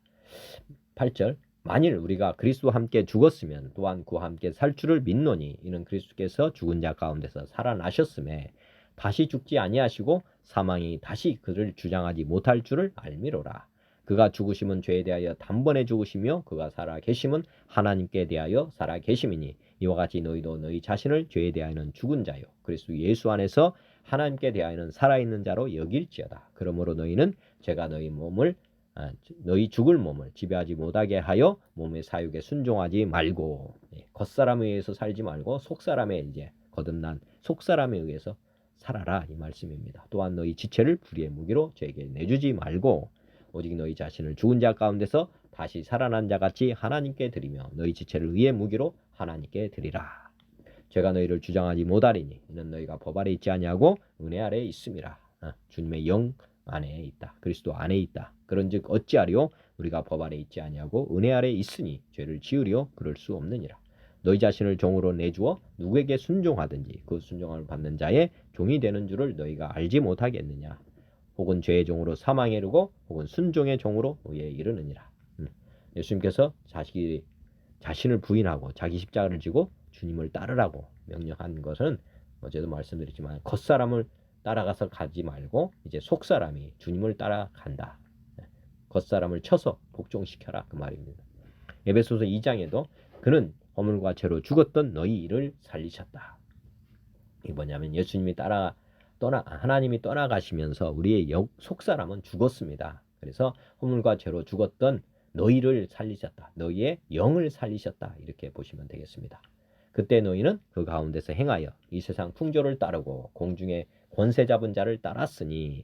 8절, 만일 우리가 그리스도와 함께 죽었으면 또한 그와 함께 살 줄을 믿노니, 이는 그리스도께서 죽은 자 가운데서 살아나셨음에 다시 죽지 아니하시고 사망이 다시 그를 주장하지 못할 줄을 알미로라. 그가 죽으심은 죄에 대하여 단번에 죽으시며 그가 살아 계심은 하나님께 대하여 살아 계심이니, 이와 같이 너희도 너희 자신을 죄에 대하여는 죽은 자요 그리스도 예수 안에서 하나님께 대하여는 살아있는 자로 여길지어다. 그러므로 너희는 제가 너희 죽을 몸을 지배하지 못하게 하여 몸의 사육에 순종하지 말고, 겉사람에 의해서 살지 말고 속사람에 이제 거듭난 속사람에 의해서 살아라, 이 말씀입니다. 또한 너희 지체를 불의의 무기로 죄에게 내주지 말고 오직 너희 자신을 죽은 자 가운데서 다시 살아난 자 같이 하나님께 드리며 너희 지체를 의의 무기로 하나님께 드리라. 죄가 너희를 주장하지 못하리니 이는 너희가 법 아래 있지 아니하고 은혜 아래에 있음이라. 주님의 영 안에 있다. 그리스도 안에 있다. 그런즉 어찌하리요? 우리가 법 아래 있지 아니하고 은혜 아래에 있으니 죄를 지으리요? 그럴 수 없느니라. 너희 자신을 종으로 내주어 누구에게 순종하든지 그 순종함을 받는 자의 종이 되는 줄을 너희가 알지 못하겠느냐? 혹은 죄의 종으로 사망에 이르고 혹은 순종의 종으로 의에 이르느니라. 예수님께서 자신을 부인하고 자기 십자가를 지고 주님을 따르라고 명령한 것은 어제도 말씀드렸지만 겉사람을 따라가서 가지 말고 이제 속사람이 주님을 따라간다. 겉사람을 쳐서 복종시켜라, 그 말입니다. 에베소서 2장에도 그는 허물과 죄로 죽었던 너희를 살리셨다. 이게 뭐냐면 예수님이 하나님이 떠나가시면서 우리의 속사람은 죽었습니다. 그래서 허물과 죄로 죽었던 너희를 살리셨다. 너희의 영을 살리셨다. 이렇게 보시면 되겠습니다. 그때 너희는 그 가운데서 행하여 이 세상 풍조를 따르고 공중의 권세 잡은 자를 따랐으니,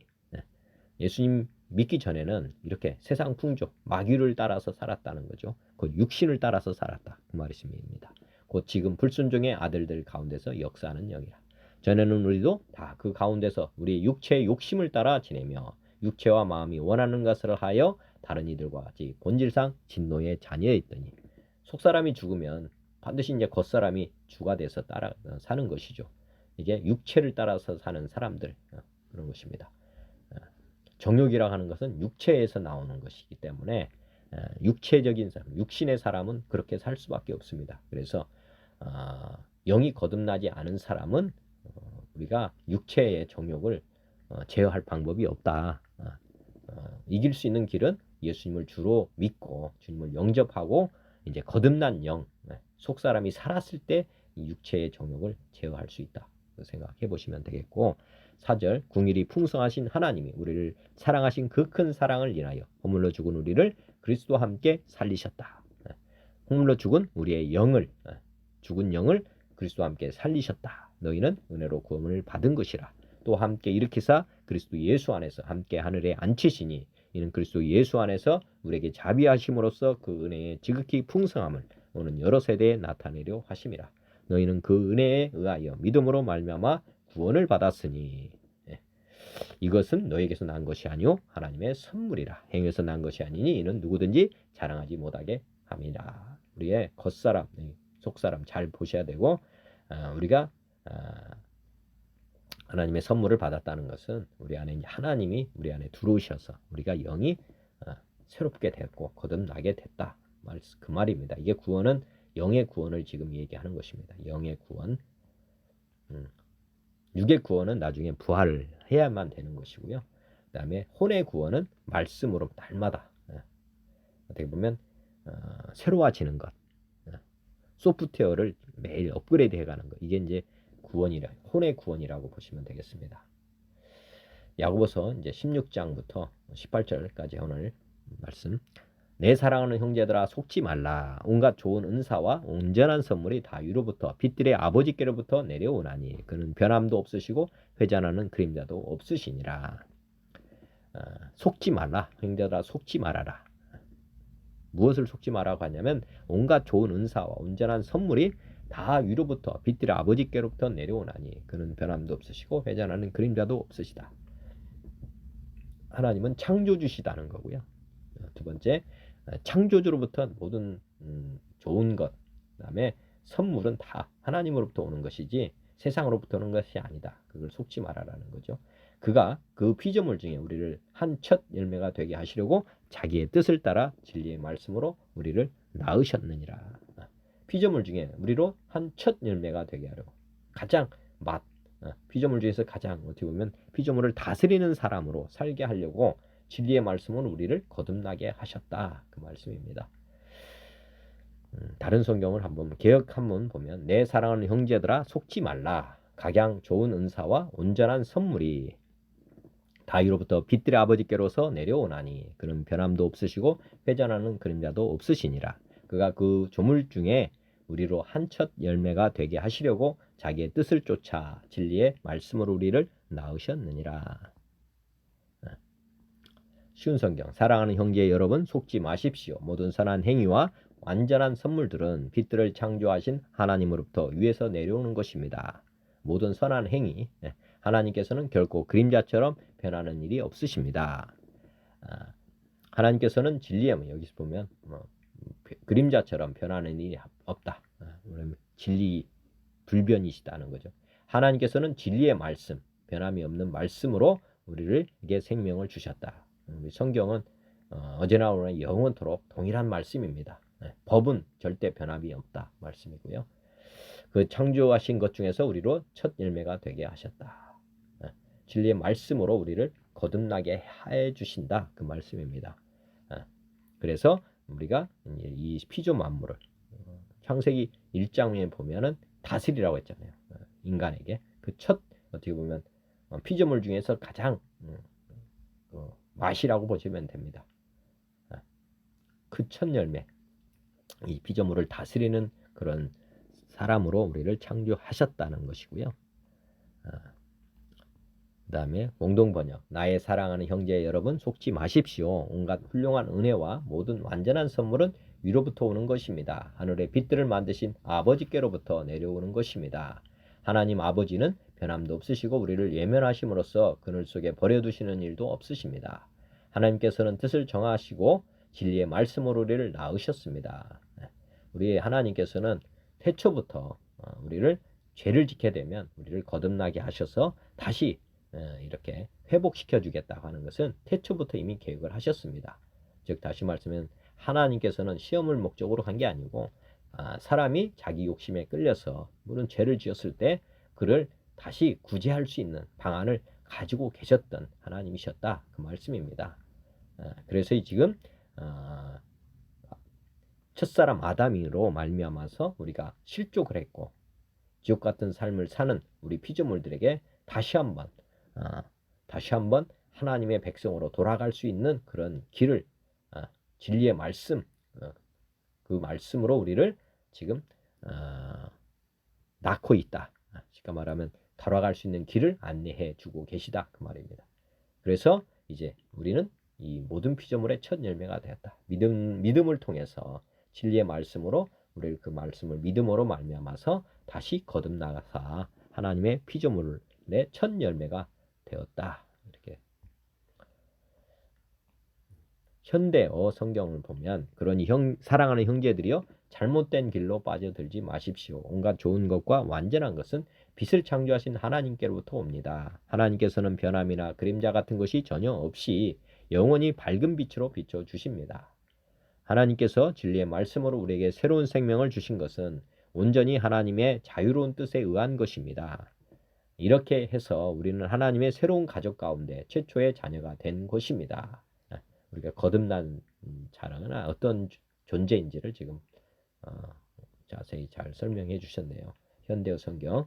예수님 믿기 전에는 이렇게 세상 풍조, 마귀를 따라서 살았다는 거죠. 그 육신을 따라서 살았다. 그 말씀입니다. 곧 지금 불순종의 아들들 가운데서 역사하는 영이라. 전에는 우리도 다 그 가운데서 우리 육체의 욕심을 따라 지내며 육체와 마음이 원하는 것을 하여 다른 이들과 같이 본질상 진노의 자녀였더니, 속사람이 죽으면 반드시 이제 겉사람이 주가 돼서 따라 사는 것이죠. 이게 육체를 따라서 사는 사람들, 그런 것입니다. 정욕이라 하는 것은 육체에서 나오는 것이기 때문에 육체적인 사람, 육신의 사람은 그렇게 살 수밖에 없습니다. 그래서 영이 거듭나지 않은 사람은 우리가 육체의 정욕을 제어할 방법이 없다. 이길 수 있는 길은 예수님을 주로 믿고 주님을 영접하고 이제 거듭난 영, 속사람이 살았을 때 이 육체의 정욕을 제어할 수 있다. 생각해 보시면 되겠고, 4절 궁일이 풍성하신 하나님이 우리를 사랑하신 그 큰 사랑을 인하여 허물로 죽은 우리를 그리스도와 함께 살리셨다. 허물로 죽은 우리의 영을, 죽은 영을 그리스도와 함께 살리셨다. 너희는 은혜로 구원을 받은 것이라. 또 함께 일으키사 그리스도 예수 안에서 함께 하늘에 앉히시니, 이는 그리스도 예수 안에서 우리에게 자비하심으로써 그 은혜의 지극히 풍성함을 오는 여러 세대에 나타내려 하심이라. 너희는 그 은혜에 의하여 믿음으로 말미암아 구원을 받았으니, 이것은 너에게서 난 것이 아니요 하나님의 선물이라. 행위에서 난 것이 아니니 이는 누구든지 자랑하지 못하게 함이라. 우리의 겉사람, 속사람 잘 보셔야 되고, 우리가 하나님의 선물을 받았다는 것은 우리 안에 하나님이 우리 안에 들어오셔서 우리가 영이 새롭게 됐고 거듭나게 됐다. 그 말입니다. 이게 구원은 영의 구원을 지금 얘기하는 것입니다. 영의 구원. 육의 구원은 나중에 부활을 해야만 되는 것이고요. 그 다음에 혼의 구원은 말씀으로 날마다 어떻게 보면 새로워지는 것, 소프트웨어를 매일 업그레이드 해가는 것. 이게 이제 구원이라, 혼의 구원이라고 보시면 되겠습니다. 야고보서 이제 16장부터 18절까지 오늘 말씀. 내 사랑하는 형제들아 속지 말라. 온갖 좋은 은사와 온전한 선물이 다 위로부터 빛들의 아버지께로부터 내려오나니 그는 변함도 없으시고 회전하는 그림자도 없으시니라. 속지 말라. 형제들아 속지 말아라. 무엇을 속지 말라고 하냐면 온갖 좋은 은사와 온전한 선물이 다 위로부터 빛들의 아버지께로부터 내려오나니 그는 변함도 없으시고 회전하는 그림자도 없으시다. 하나님은 창조주시다는 거고요. 두 번째, 창조주로부터 모든 좋은 것, 그 다음에 선물은 다 하나님으로부터 오는 것이지 세상으로부터 오는 것이 아니다. 그걸 속지 말아라는 거죠. 그가 그 피조물 중에 우리를 한 첫 열매가 되게 하시려고 자기의 뜻을 따라 진리의 말씀으로 우리를 낳으셨느니라. 피조물 중에 우리로 한 첫 열매가 되게 하려고, 가장 피조물 중에서 가장 어떻게 보면 피조물을 다스리는 사람으로 살게 하려고 진리의 말씀은 우리를 거듭나게 하셨다. 그 말씀입니다. 다른 성경을 한번 개역 한번 보면 내 사랑하는 형제들아 속지 말라. 각양 좋은 은사와 온전한 선물이 다 위로부터 빛들의 아버지께로서 내려오나니 그는 변함도 없으시고 회전하는 그림자도 없으시니라. 그가 그 조물 중에 우리로 한 첫 열매가 되게 하시려고 자기의 뜻을 쫓아 진리의 말씀으로 우리를 낳으셨느니라. 쉬운 성경. 사랑하는 형제 여러분 속지 마십시오. 모든 선한 행위와 완전한 선물들은 빛들을 창조하신 하나님으로부터 위에서 내려오는 것입니다. 모든 선한 행위, 하나님께서는 결코 그림자처럼 변하는 일이 없으십니다. 하나님께서는 진리에, 여기서 보면 그림자처럼 변하는 일이 없다. 진리 불변이시다는 거죠. 하나님께서는 진리의 말씀, 변함이 없는 말씀으로 우리를 이게 생명을 주셨다. 성경은 어제나 오늘 영원토록 동일한 말씀입니다. 법은 절대 변함이 없다 말씀이고요. 그 창조하신 것 중에서 우리로 첫 열매가 되게 하셨다. 진리의 말씀으로 우리를 거듭나게 해 주신다. 그 말씀입니다. 그래서 우리가 이 피조 만물을 창세기 1장에 보면은 다스리라고 했잖아요. 인간에게 그 첫 어떻게 보면 피조물 중에서 가장 맛이라고 보시면 됩니다. 그 첫 열매, 이 피조물을 다스리는 그런 사람으로 우리를 창조하셨다는 것이고요. 그 다음에 공동번역, 나의 사랑하는 형제 여러분 속지 마십시오. 온갖 훌륭한 은혜와 모든 완전한 선물은 위로부터 오는 것입니다. 하늘의 빛들을 만드신 아버지께로부터 내려오는 것입니다. 하나님 아버지는 변함도 없으시고 우리를 예면하심으로써 그늘 속에 버려두시는 일도 없으십니다. 하나님께서는 뜻을 정하시고 진리의 말씀으로 우리를 낳으셨습니다. 우리 하나님께서는 태초부터 우리를 죄를 짓게 되면 우리를 거듭나게 하셔서 다시 이렇게 회복시켜 주겠다고 하는 것은 태초부터 이미 계획을 하셨습니다. 즉 다시 말씀하면 하나님께서는 시험을 목적으로 한 게 아니고 사람이 자기 욕심에 끌려서 물론 죄를 지었을 때 그를 다시 구제할 수 있는 방안을 가지고 계셨던 하나님이셨다 그 말씀입니다. 그래서 지금 첫사람 아담으로 말미암아서 우리가 실족을 했고 지옥 같은 삶을 사는 우리 피조물들에게 다시 한번 하나님의 백성으로 돌아갈 수 있는 그런 길을 진리의 말씀 그 말씀으로 우리를 지금 낳고 있다. 그러니까 말하면 돌아갈 수 있는 길을 안내해 주고 계시다 그 말입니다. 그래서 이제 우리는 이 모든 피조물의 첫 열매가 되었다. 믿음을 통해서 진리의 말씀으로 우리를 그 말씀을 믿음으로 말미암아서 다시 거듭나가서 하나님의 피조물의 첫 열매가 되었다. 이렇게 현대어 성경을 보면 그러니 사랑하는 형제들이여 잘못된 길로 빠져들지 마십시오. 온갖 좋은 것과 완전한 것은 빛을 창조하신 하나님께로부터 옵니다. 하나님께서는 변함이나 그림자 같은 것이 전혀 없이 영원히 밝은 빛으로 비춰 주십니다. 하나님께서 진리의 말씀으로 우리에게 새로운 생명을 주신 것은 온전히 하나님의 자유로운 뜻에 의한 것입니다. 이렇게 해서 우리는 하나님의 새로운 가족 가운데 최초의 자녀가 된 것입니다. 우리가 거듭난 자는 어떤 존재인지를 지금 자세히 잘 설명해 주셨네요. 현대어 성경.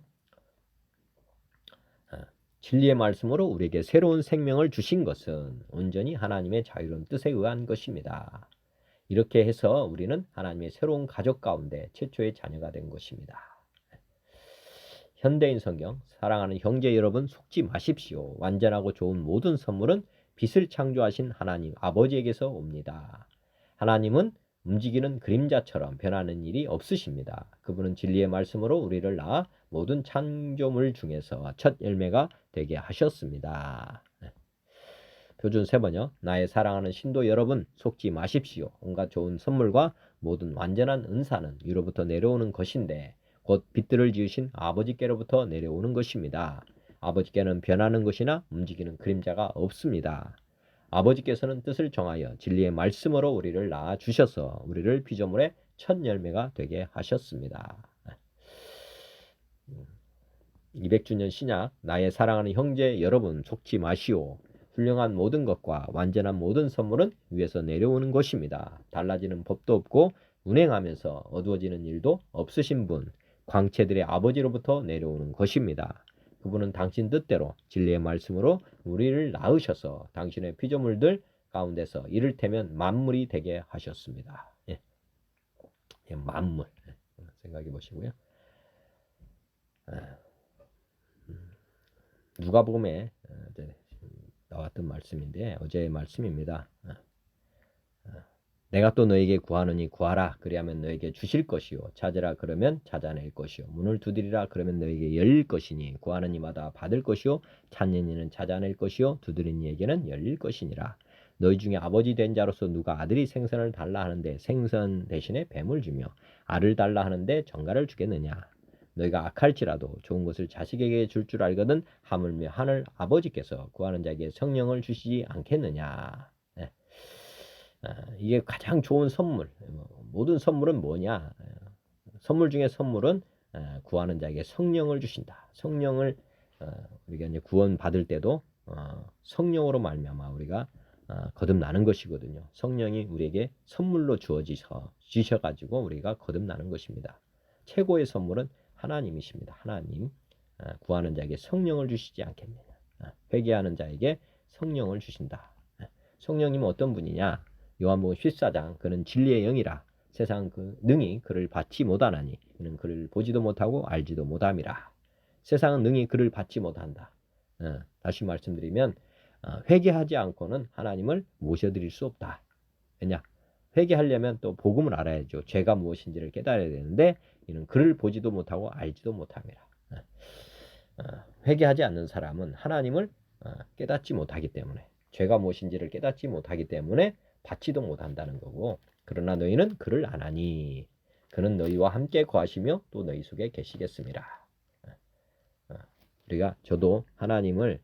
진리의 말씀으로 우리에게 새로운 생명을 주신 것은 온전히 하나님의 자유로운 뜻에 의한 것입니다. 이렇게 해서 우리는 하나님의 새로운 가족 가운데 최초의 자녀가 된 것입니다. 현대인 성경, 사랑하는 형제 여러분 속지 마십시오. 완전하고 좋은 모든 선물은 빛을 창조하신 하나님 아버지에게서 옵니다. 하나님은 움직이는 그림자처럼 변하는 일이 없으십니다. 그분은 진리의 말씀으로 우리를 낳아 모든 창조물 중에서 첫 열매가 되게 하셨습니다. 표준 3번요. 나의 사랑하는 신도 여러분 속지 마십시오. 온갖 좋은 선물과 모든 완전한 은사는 위로부터 내려오는 것인데 곧 빛들을 지으신 아버지께로부터 내려오는 것입니다. 아버지께는 변하는 것이나 움직이는 그림자가 없습니다. 아버지께서는 뜻을 정하여 진리의 말씀으로 우리를 낳아 주셔서 우리를 피조물의 첫 열매가 되게 하셨습니다. 200주년 신약 나의 사랑하는 형제 여러분 속지 마시오. 훌륭한 모든 것과 완전한 모든 선물은 위에서 내려오는 것입니다. 달라지는 법도 없고 운행하면서 어두워지는 일도 없으신 분 광채들의 아버지로부터 내려오는 것입니다. 그분은 당신 뜻대로 진리의 말씀으로 우리를 낳으셔서 당신의 피조물들 가운데서 이를테면 만물이 되게 하셨습니다. 예. 만물 생각해 보시고요. 누가복음에 나왔던 말씀인데 어제의 말씀입니다. 내가 또 너에게 구하노니 구하라 그리하면 너에게 주실 것이요 찾으라 그러면 찾아낼 것이요 문을 두드리라 그러면 너에게 열릴 것이니 구하는 이마다 받을 것이요 찾는 이는 찾아낼 것이요 두드리는 이에게는 열릴 것이니라. 너희 중에 아버지 된 자로서 누가 아들이 생선을 달라 하는데 생선 대신에 뱀을 주며 알을 달라 하는데 정갈을 주겠느냐. 너희가 악할지라도 좋은 것을 자식에게 줄 줄 알거든 하물며 하늘 아버지께서 구하는 자에게 성령을 주시지 않겠느냐. 이게 가장 좋은 선물. 모든 선물은 뭐냐? 선물 중에 선물은 구하는 자에게 성령을 주신다. 성령을 우리가 이제 구원 받을 때도 성령으로 말미암아 우리가 거듭나는 것이거든요. 성령이 우리에게 선물로 주셔가지고 우리가 거듭나는 것입니다. 최고의 선물은 하나님이십니다. 하나님 구하는 자에게 성령을 주시지 않겠느냐. 회개하는 자에게 성령을 주신다. 성령님은 어떤 분이냐? 요한복음 14장 그는 진리의 영이라 세상 그 능히 그를 받지 못하나니 그는 그를 보지도 못하고 알지도 못함이라. 세상은 능히 그를 받지 못한다. 다시 말씀드리면 회개하지 않고는 하나님을 모셔드릴 수 없다. 왜냐? 회개하려면 또 복음을 알아야죠. 죄가 무엇인지를 깨달아야 되는데 이는 그를 보지도 못하고 알지도 못함이라. 회개하지 않는 사람은 하나님을 깨닫지 못하기 때문에 죄가 무엇인지를 깨닫지 못하기 때문에 받지도 못한다는 거고 그러나 너희는 그를 아나니 그는 너희와 함께 거하시며 또 너희 속에 계시겠습니다. 우리가 저도 하나님을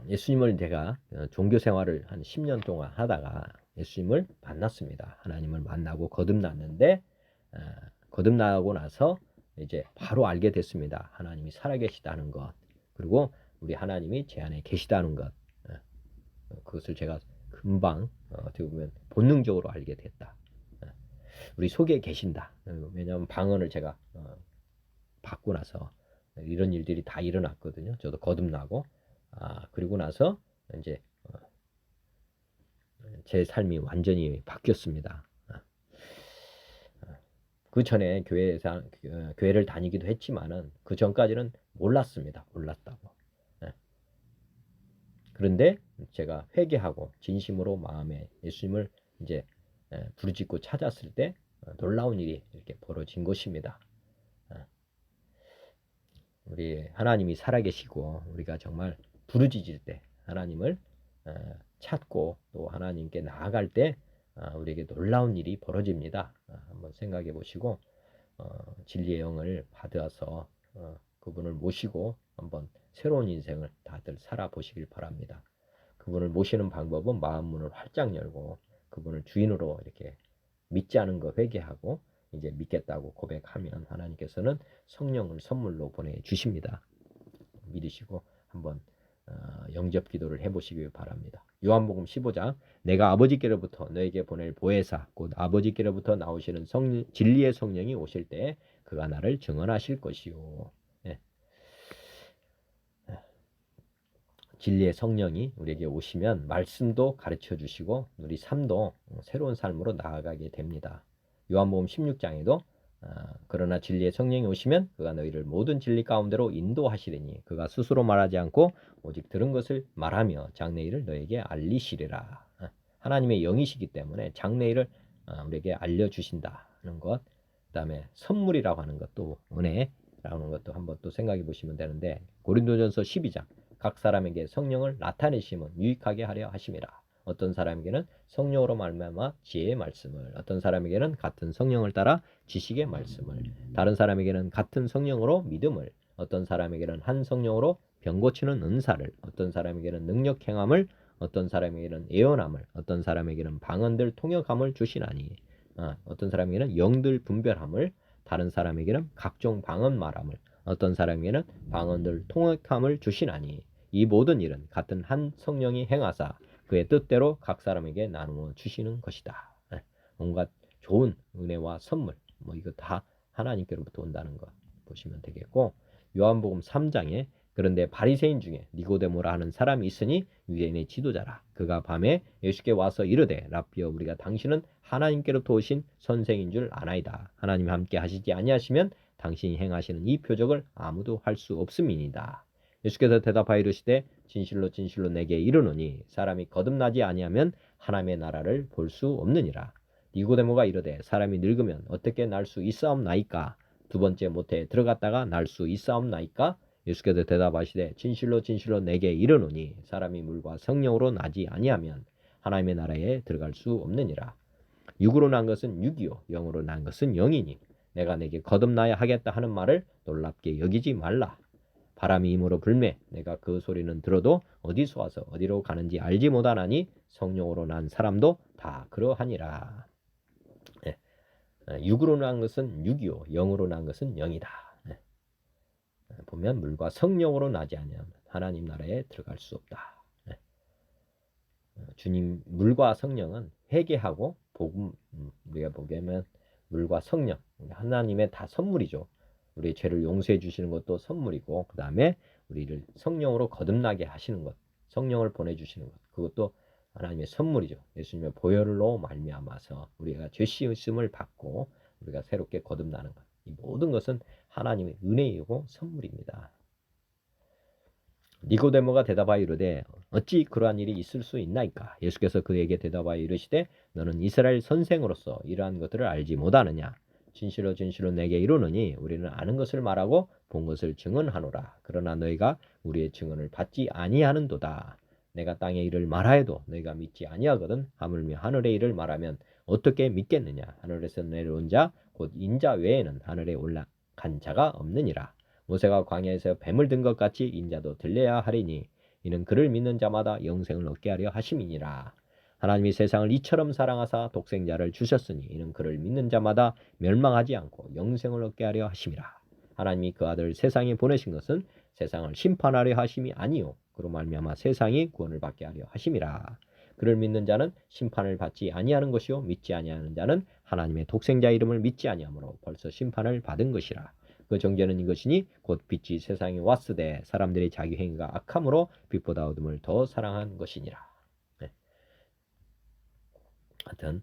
예수님을 제가 종교 생활을 한 10년 동안 하다가 예수님을 만났습니다. 하나님을 만나고 거듭났는데 거듭나고 나서 이제 바로 알게 됐습니다. 하나님이 살아계시다는 것 그리고 우리 하나님이 제 안에 계시다는 것 그것을 제가 금방 어떻게 보면 본능적으로 알게 됐다. 우리 속에 계신다. 왜냐하면 방언을 제가 받고 나서 이런 일들이 다 일어났거든요. 저도 거듭나고 그리고 나서 이제 제 삶이 완전히 바뀌었습니다. 그 전에 교회를 다니기도 했지만은 그 전까지는 몰랐습니다. 몰랐다고. 그런데 제가 회개하고 진심으로 마음에 예수님을 이제 부르짖고 찾았을 때 놀라운 일이 이렇게 벌어진 것입니다. 우리 하나님이 살아계시고 우리가 정말 부르짖을 때 하나님을 찾고 또 하나님께 나아갈 때 우리에게 놀라운 일이 벌어집니다. 한번 생각해 보시고 진리의 영을 받아서 그분을 모시고 한번 새로운 인생을 다들 살아보시길 바랍니다. 그분을 모시는 방법은 마음 문을 활짝 열고 그분을 주인으로 이렇게 믿지 않은 거 회개하고 이제 믿겠다고 고백하면 하나님께서는 성령을 선물로 보내주십니다. 믿으시고 한번 영접 기도를 해보시길 바랍니다. 요한복음 15장 내가 아버지께로부터 너에게 보낼 보혜사 곧 아버지께로부터 나오시는 진리의 성령이 오실 때 그가 나를 증언하실 것이요. 네. 진리의 성령이 우리에게 오시면 말씀도 가르쳐 주시고 우리 삶도 새로운 삶으로 나아가게 됩니다. 요한복음 16장에도 그러나 진리의 성령이 오시면 그가 너희를 모든 진리 가운데로 인도하시리니 그가 스스로 말하지 않고 오직 들은 것을 말하며 장래일을 너에게 알리시리라. 하나님의 영이시기 때문에 장래일을 우리에게 알려주신다는 것. 그 다음에 선물이라고 하는 것도 은혜라고 하는 것도 한번 또 생각해 보시면 되는데 고린도전서 12장 각 사람에게 성령을 나타내심은 유익하게 하려 하심이라. 어떤 사람에게는 성령으로 말미암아 지혜의 말씀을, 어떤 사람에게는 같은 성령을 따라 지식의 말씀을, 다른 사람에게는 같은 성령으로 믿음을, 어떤 사람에게는 한 성령으로 병 고치는 은사를, 어떤 사람에게는 능력 행함을, 어떤 사람에게는 예언함을, 어떤 사람에게는 방언들 통역함을 주시나니, 어떤 사람에게는 영들 분별함을, 다른 사람에게는 각종 방언 말함을, 어떤 사람에게는 방언들 통역함을 주시나니, 이 모든 일은 같은 한 성령이 행하사 그의 뜻대로 각 사람에게 나누어 주시는 것이다. 온갖 좋은 은혜와 선물, 이거 다 하나님께로부터 온다는 것 보시면 되겠고, 요한복음 3장에 그런데 바리새인 중에 니고데모라 하는 사람이 있으니 유대인의 지도자라. 그가 밤에 예수께 와서 이르되 라삐여 우리가 당신은 하나님께로부터 오신 선생인 줄 아나이다. 하나님 함께 하시지 아니하시면 당신이 행하시는 이 표적을 아무도 할 수 없음이니이다. 예수께서 대답하여 이르시되 진실로 진실로 내게 이르노니 사람이 거듭나지 아니하면 하나님의 나라를 볼 수 없느니라. 니고데모가 이르되 사람이 늙으면 어떻게 날 수 있사옵나이까? 두 번째 모태에 들어갔다가 날 수 있사옵나이까? 예수께서 대답하시되 진실로 진실로 내게 이르노니 사람이 물과 성령으로 나지 아니하면 하나님의 나라에 들어갈 수 없느니라. 육으로 난 것은 육이요 영으로 난 것은 영이니 내가 내게 거듭나야 하겠다 하는 말을 놀랍게 여기지 말라. 바람이 임으로 불매 내가 그 소리는 들어도 어디서 와서 어디로 가는지 알지 못하나니 성령으로 난 사람도 다 그러하니라. 네. 육으로 난 것은 육이요 영으로 난 것은 영이다. 네. 보면 물과 성령으로 나지 아니하면 하나님 나라에 들어갈 수 없다. 네. 주님 물과 성령은 회개하고 복음 우리가 보면 물과 성령 하나님의 다 선물이죠. 우리의 죄를 용서해 주시는 것도 선물이고 그 다음에 우리를 성령으로 거듭나게 하시는 것 성령을 보내주시는 것, 그것도 하나님의 선물이죠. 예수님의 보혈로 말미암아서 우리가 죄 씻음을 받고 우리가 새롭게 거듭나는 것, 이 모든 것은 하나님의 은혜이고 선물입니다. 니고데모가 대답하여 이르되 어찌 그러한 일이 있을 수 있나이까? 예수께서 그에게 대답하여 이르시되 너는 이스라엘 선생으로서 이러한 것들을 알지 못하느냐? 진실로 진실로 내게 이르노니 우리는 아는 것을 말하고 본 것을 증언하노라. 그러나 너희가 우리의 증언을 받지 아니하는도다. 내가 땅의 일을 말하여도 너희가 믿지 아니하거든. 하물며 하늘의 일을 말하면 어떻게 믿겠느냐? 하늘에서 내려온 자 곧 인자 외에는 하늘에 올라간 자가 없느니라. 모세가 광야에서 뱀을 든 것 같이 인자도 들려야 하리니 이는 그를 믿는 자마다 영생을 얻게 하려 하심이니라. 하나님이 세상을 이처럼 사랑하사 독생자를 주셨으니 이는 그를 믿는 자마다 멸망하지 않고 영생을 얻게 하려 하심이라. 하나님이 그 아들 세상에 보내신 것은 세상을 심판하려 하심이 아니요 그로 말미암아 세상이 구원을 받게 하려 하심이라. 그를 믿는 자는 심판을 받지 아니하는 것이요 믿지 아니하는 자는 하나님의 독생자 이름을 믿지 아니하므로 벌써 심판을 받은 것이라. 그 정죄는 이것이니 곧 빛이 세상에 왔으되 사람들이 자기 행위가 악함으로 빛보다 어둠을 더 사랑한 것이니라. 네. 하여튼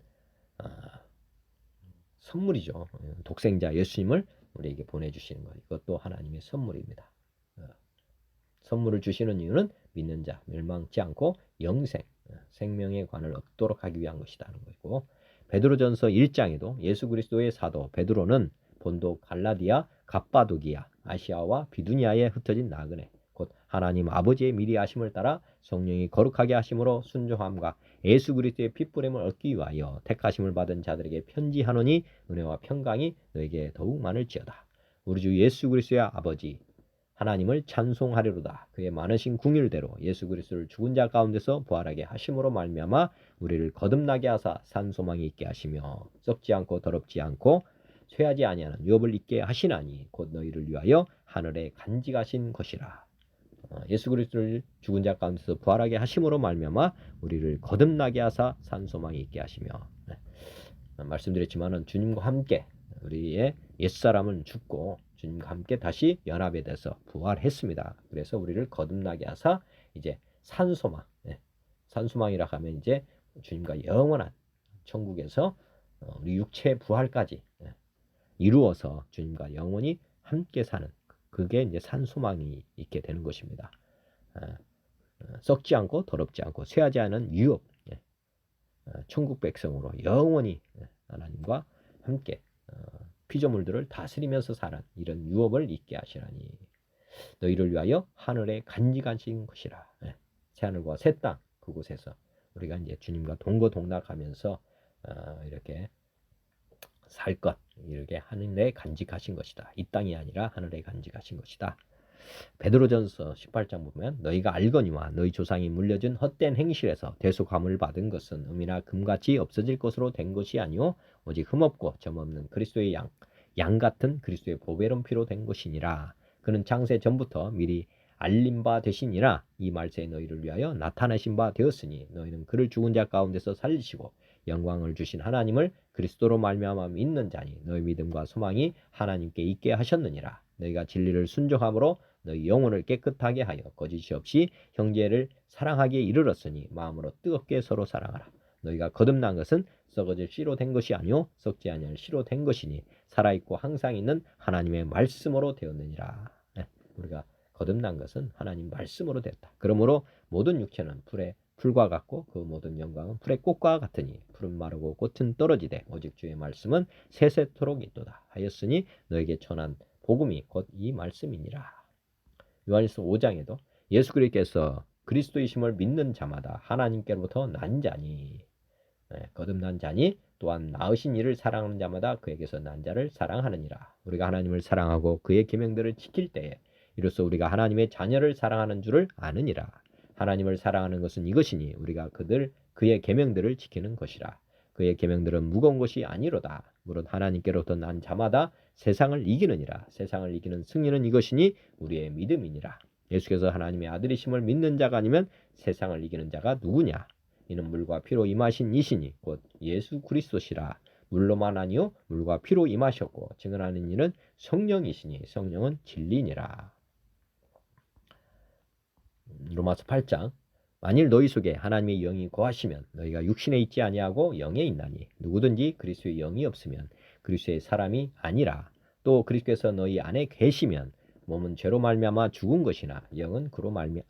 선물이죠. 독생자 예수님을 우리에게 보내주시는 것, 이것도 하나님의 선물입니다. 선물을 주시는 이유는 믿는 자 멸망치 않고 영생, 생명의 관을 얻도록 하기 위한 것이라는 것이고, 베드로전서 1장에도 예수 그리스도의 사도 베드로는 본도 갈라디아, 갑바도기아, 아시아와 비두니아에 흩어진 나그네, 곧 하나님 아버지의 미리 하심을 따라 성령이 거룩하게 하심으로 순종함과 예수 그리스도의 핏부림을 얻기 위하여 택하심을 받은 자들에게 편지하노니 은혜와 평강이 너에게 더욱 많을지어다. 우리 주 예수 그리스도의 아버지 하나님을 찬송하리로다. 그의 많으신 궁율대로 예수 그리스도를 죽은 자 가운데서 부활하게 하심으로 말미암아 우리를 거듭나게 하사 산 소망이 있게 하시며 썩지 않고 더럽지 않고 쇠하지 아니하는 유업을 있게 하시나니 곧 너희를 위하여 하늘에 간직하신 것이라. 예수 그리스도를 죽은 자 가운데서 부활하게 하심으로 말미암아 우리를 거듭나게 하사 산 소망이 있게 하시며, 말씀드렸지만은 주님과 함께 우리의 옛사람은 죽고 주님과 함께 다시 연합에 돼서 부활했습니다. 그래서 우리를 거듭나게 하사 이제 산소망, 산소망이라 하면 이제 주님과 영원한 천국에서 우리 육체 부활까지 이루어서 주님과 영원히 함께 사는, 그게 이제 산소망이 있게 되는 것입니다. 썩지 않고 더럽지 않고 쇠하지 않은 유업, 천국 백성으로 영원히 하나님과 함께 피조물들을 다스리면서 사는 이런 유업을 있게 하시라니 너희를 위하여 하늘에 간직하신 것이라. 새하늘과 새 땅 그곳에서 우리가 이제 주님과 동거동락하면서 이렇게 살 것, 이렇게 하늘에 간직하신 것이다. 이 땅이 아니라 하늘에 간직하신 것이다. 베드로전서 18장 보면 너희가 알거니와 너희 조상이 물려준 헛된 행실에서 대속함을 받은 것은 음이나 금같이 없어질 것으로 된 것이 아니오 오직 흠없고 점없는 그리스도의 양 같은 그리스도의 보배로운 피로 된 것이니라. 그는 창세 전부터 미리 알림 바 되시니라. 이 말세에 너희를 위하여 나타나신 바 되었으니 너희는 그를 죽은 자 가운데서 살리시고 영광을 주신 하나님을 그리스도로 말미암아 믿는 자니 너희 믿음과 소망이 하나님께 있게 하셨느니라. 너희가 진리를 순종함으로 너희 영혼을 깨끗하게 하여 거짓이 없이 형제를 사랑하기에 이르렀으니 마음으로 뜨겁게 서로 사랑하라. 너희가 거듭난 것은 썩어질 씨로 된 것이 아니요 썩지 아니할 씨로 된 것이니 살아있고 항상 있는 하나님의 말씀으로 되었느니라. 우리가 거듭난 것은 하나님 말씀으로 되었다. 그러므로 모든 육체는 풀과 같고 그 모든 영광은 풀의 꽃과 같으니 풀은 마르고 꽃은 떨어지되 오직 주의 말씀은 세세토록 있도다 하였으니 너에게 전한 복음이 곧 이 말씀이니라. 요한일서 5장에도 예수 그리스도께서 그리스도이심을 믿는 자마다 하나님께로부터 난 자니, 거듭난 자니 또한 나으신 이를 사랑하는 자마다 그에게서 난 자를 사랑하느니라. 우리가 하나님을 사랑하고 그의 계명들을 지킬 때에 이로써 우리가 하나님의 자녀를 사랑하는 줄을 아느니라. 하나님을 사랑하는 것은 이것이니 우리가 그의 계명들을 지키는 것이라. 그의 계명들은 무거운 것이 아니로다. 무릇 하나님께로부터 난 자마다 세상을 이기느니라. 세상을 이기는 승리는 이것이니 우리의 믿음이니라. 예수께서 하나님의 아들이심을 믿는 자가 아니면 세상을 이기는 자가 누구냐? 이는 물과 피로 임하신 이시니 곧 예수 그리스도시라. 물로만 아니요 물과 피로 임하셨고 증언하는 이는 성령이시니 성령은 진리니라. 로마서 8장 만일 너희 속에 하나님의 영이 거하시면 너희가 육신에 있지 아니하고 영에 있나니 누구든지 그리스도의 영이 없으면 그리스도의 사람이 아니라. 또 그리스도께서 너희 안에 계시면 몸은 죄로 말미암아 죽은 것이나 영은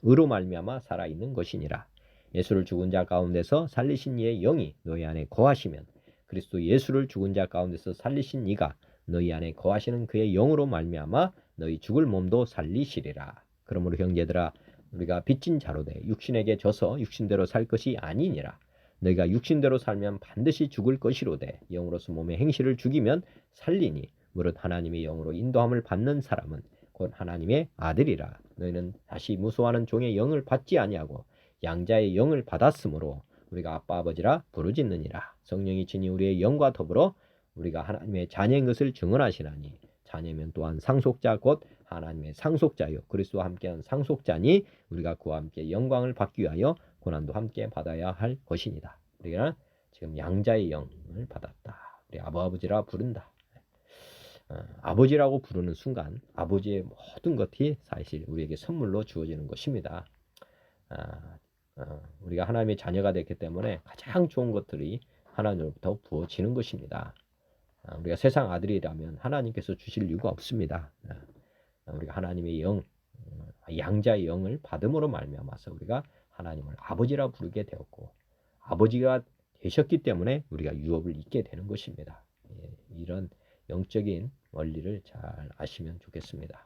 의로 말미암아 살아 있는 것이니라. 예수를 죽은 자 가운데서 살리신 이의 영이 너희 안에 거하시면 그리스도 예수를 죽은 자 가운데서 살리신 이가 너희 안에 거하시는 그의 영으로 말미암아 너희 죽을 몸도 살리시리라. 그러므로 형제들아 우리가 빚진 자로 돼 육신에게 져서 육신대로 살 것이 아니니라. 너희가 육신대로 살면 반드시 죽을 것이로되 영으로서 몸의 행실을 죽이면 살리니 무릇 하나님의 영으로 인도함을 받는 사람은 곧 하나님의 아들이라. 너희는 다시 무수하는 종의 영을 받지 아니하고 양자의 영을 받았으므로 우리가 아빠 아버지라 부르짖느니라. 성령이 친히 우리의 영과 더불어 우리가 하나님의 자녀인 것을 증언하시나니 자녀면 또한 상속자 곧 하나님의 상속자요 그리스도와 함께한 상속자니 우리가 그와 함께 영광을 받기 위하여 고난도 함께 받아야 할 것이니라. 우리가 지금 양자의 영을 받았다. 우리 아버지라 부른다. 아버지라고 부르는 순간 아버지의 모든 것이 사실 우리에게 선물로 주어지는 것입니다. 우리가 하나님의 자녀가 됐기 때문에 가장 좋은 것들이 하나님으로부터 부어지는 것입니다. 우리가 세상 아들이라면 하나님께서 주실 이유가 없습니다. 우리가 하나님의 영, 양자의 영을 받음으로 말미암아서 우리가 하나님을 아버지라 부르게 되었고 아버지가 되셨기 때문에 우리가 유업을 잊게 되는 것입니다. 이런 영적인 원리를 잘 아시면 좋겠습니다.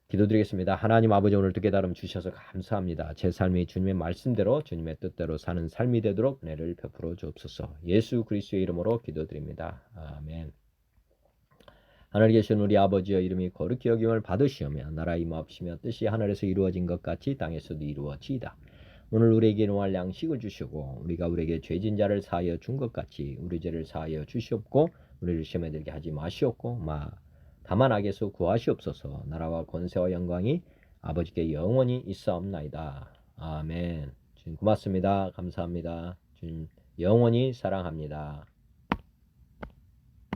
기도드리겠습니다. 하나님 아버지 오늘도 깨달음 주셔서 감사합니다. 제 삶이 주님의 말씀대로 주님의 뜻대로 사는 삶이 되도록 은혜를 베풀어 주옵소서. 예수 그리스도의 이름으로 기도드립니다. 아멘. 하늘에 계신 우리 아버지여 이름이 거룩히 여김을 받으시오며 나라 임하옵시며 뜻이 하늘에서 이루어진 것 같이 땅에서도 이루어지이다. 오늘 우리에게 노할 양식을 주시고 우리가 우리에게 죄진 자를 사하여 준 것 같이 우리 죄를 사하여 주시옵고 우리를 시험에 들게 하지 마시옵고 다만 악에서 구하시옵소서. 나라와 권세와 영광이 아버지께 영원히 있사옵나이다. 아멘. 주님 고맙습니다. 감사합니다. 주님 영원히 사랑합니다.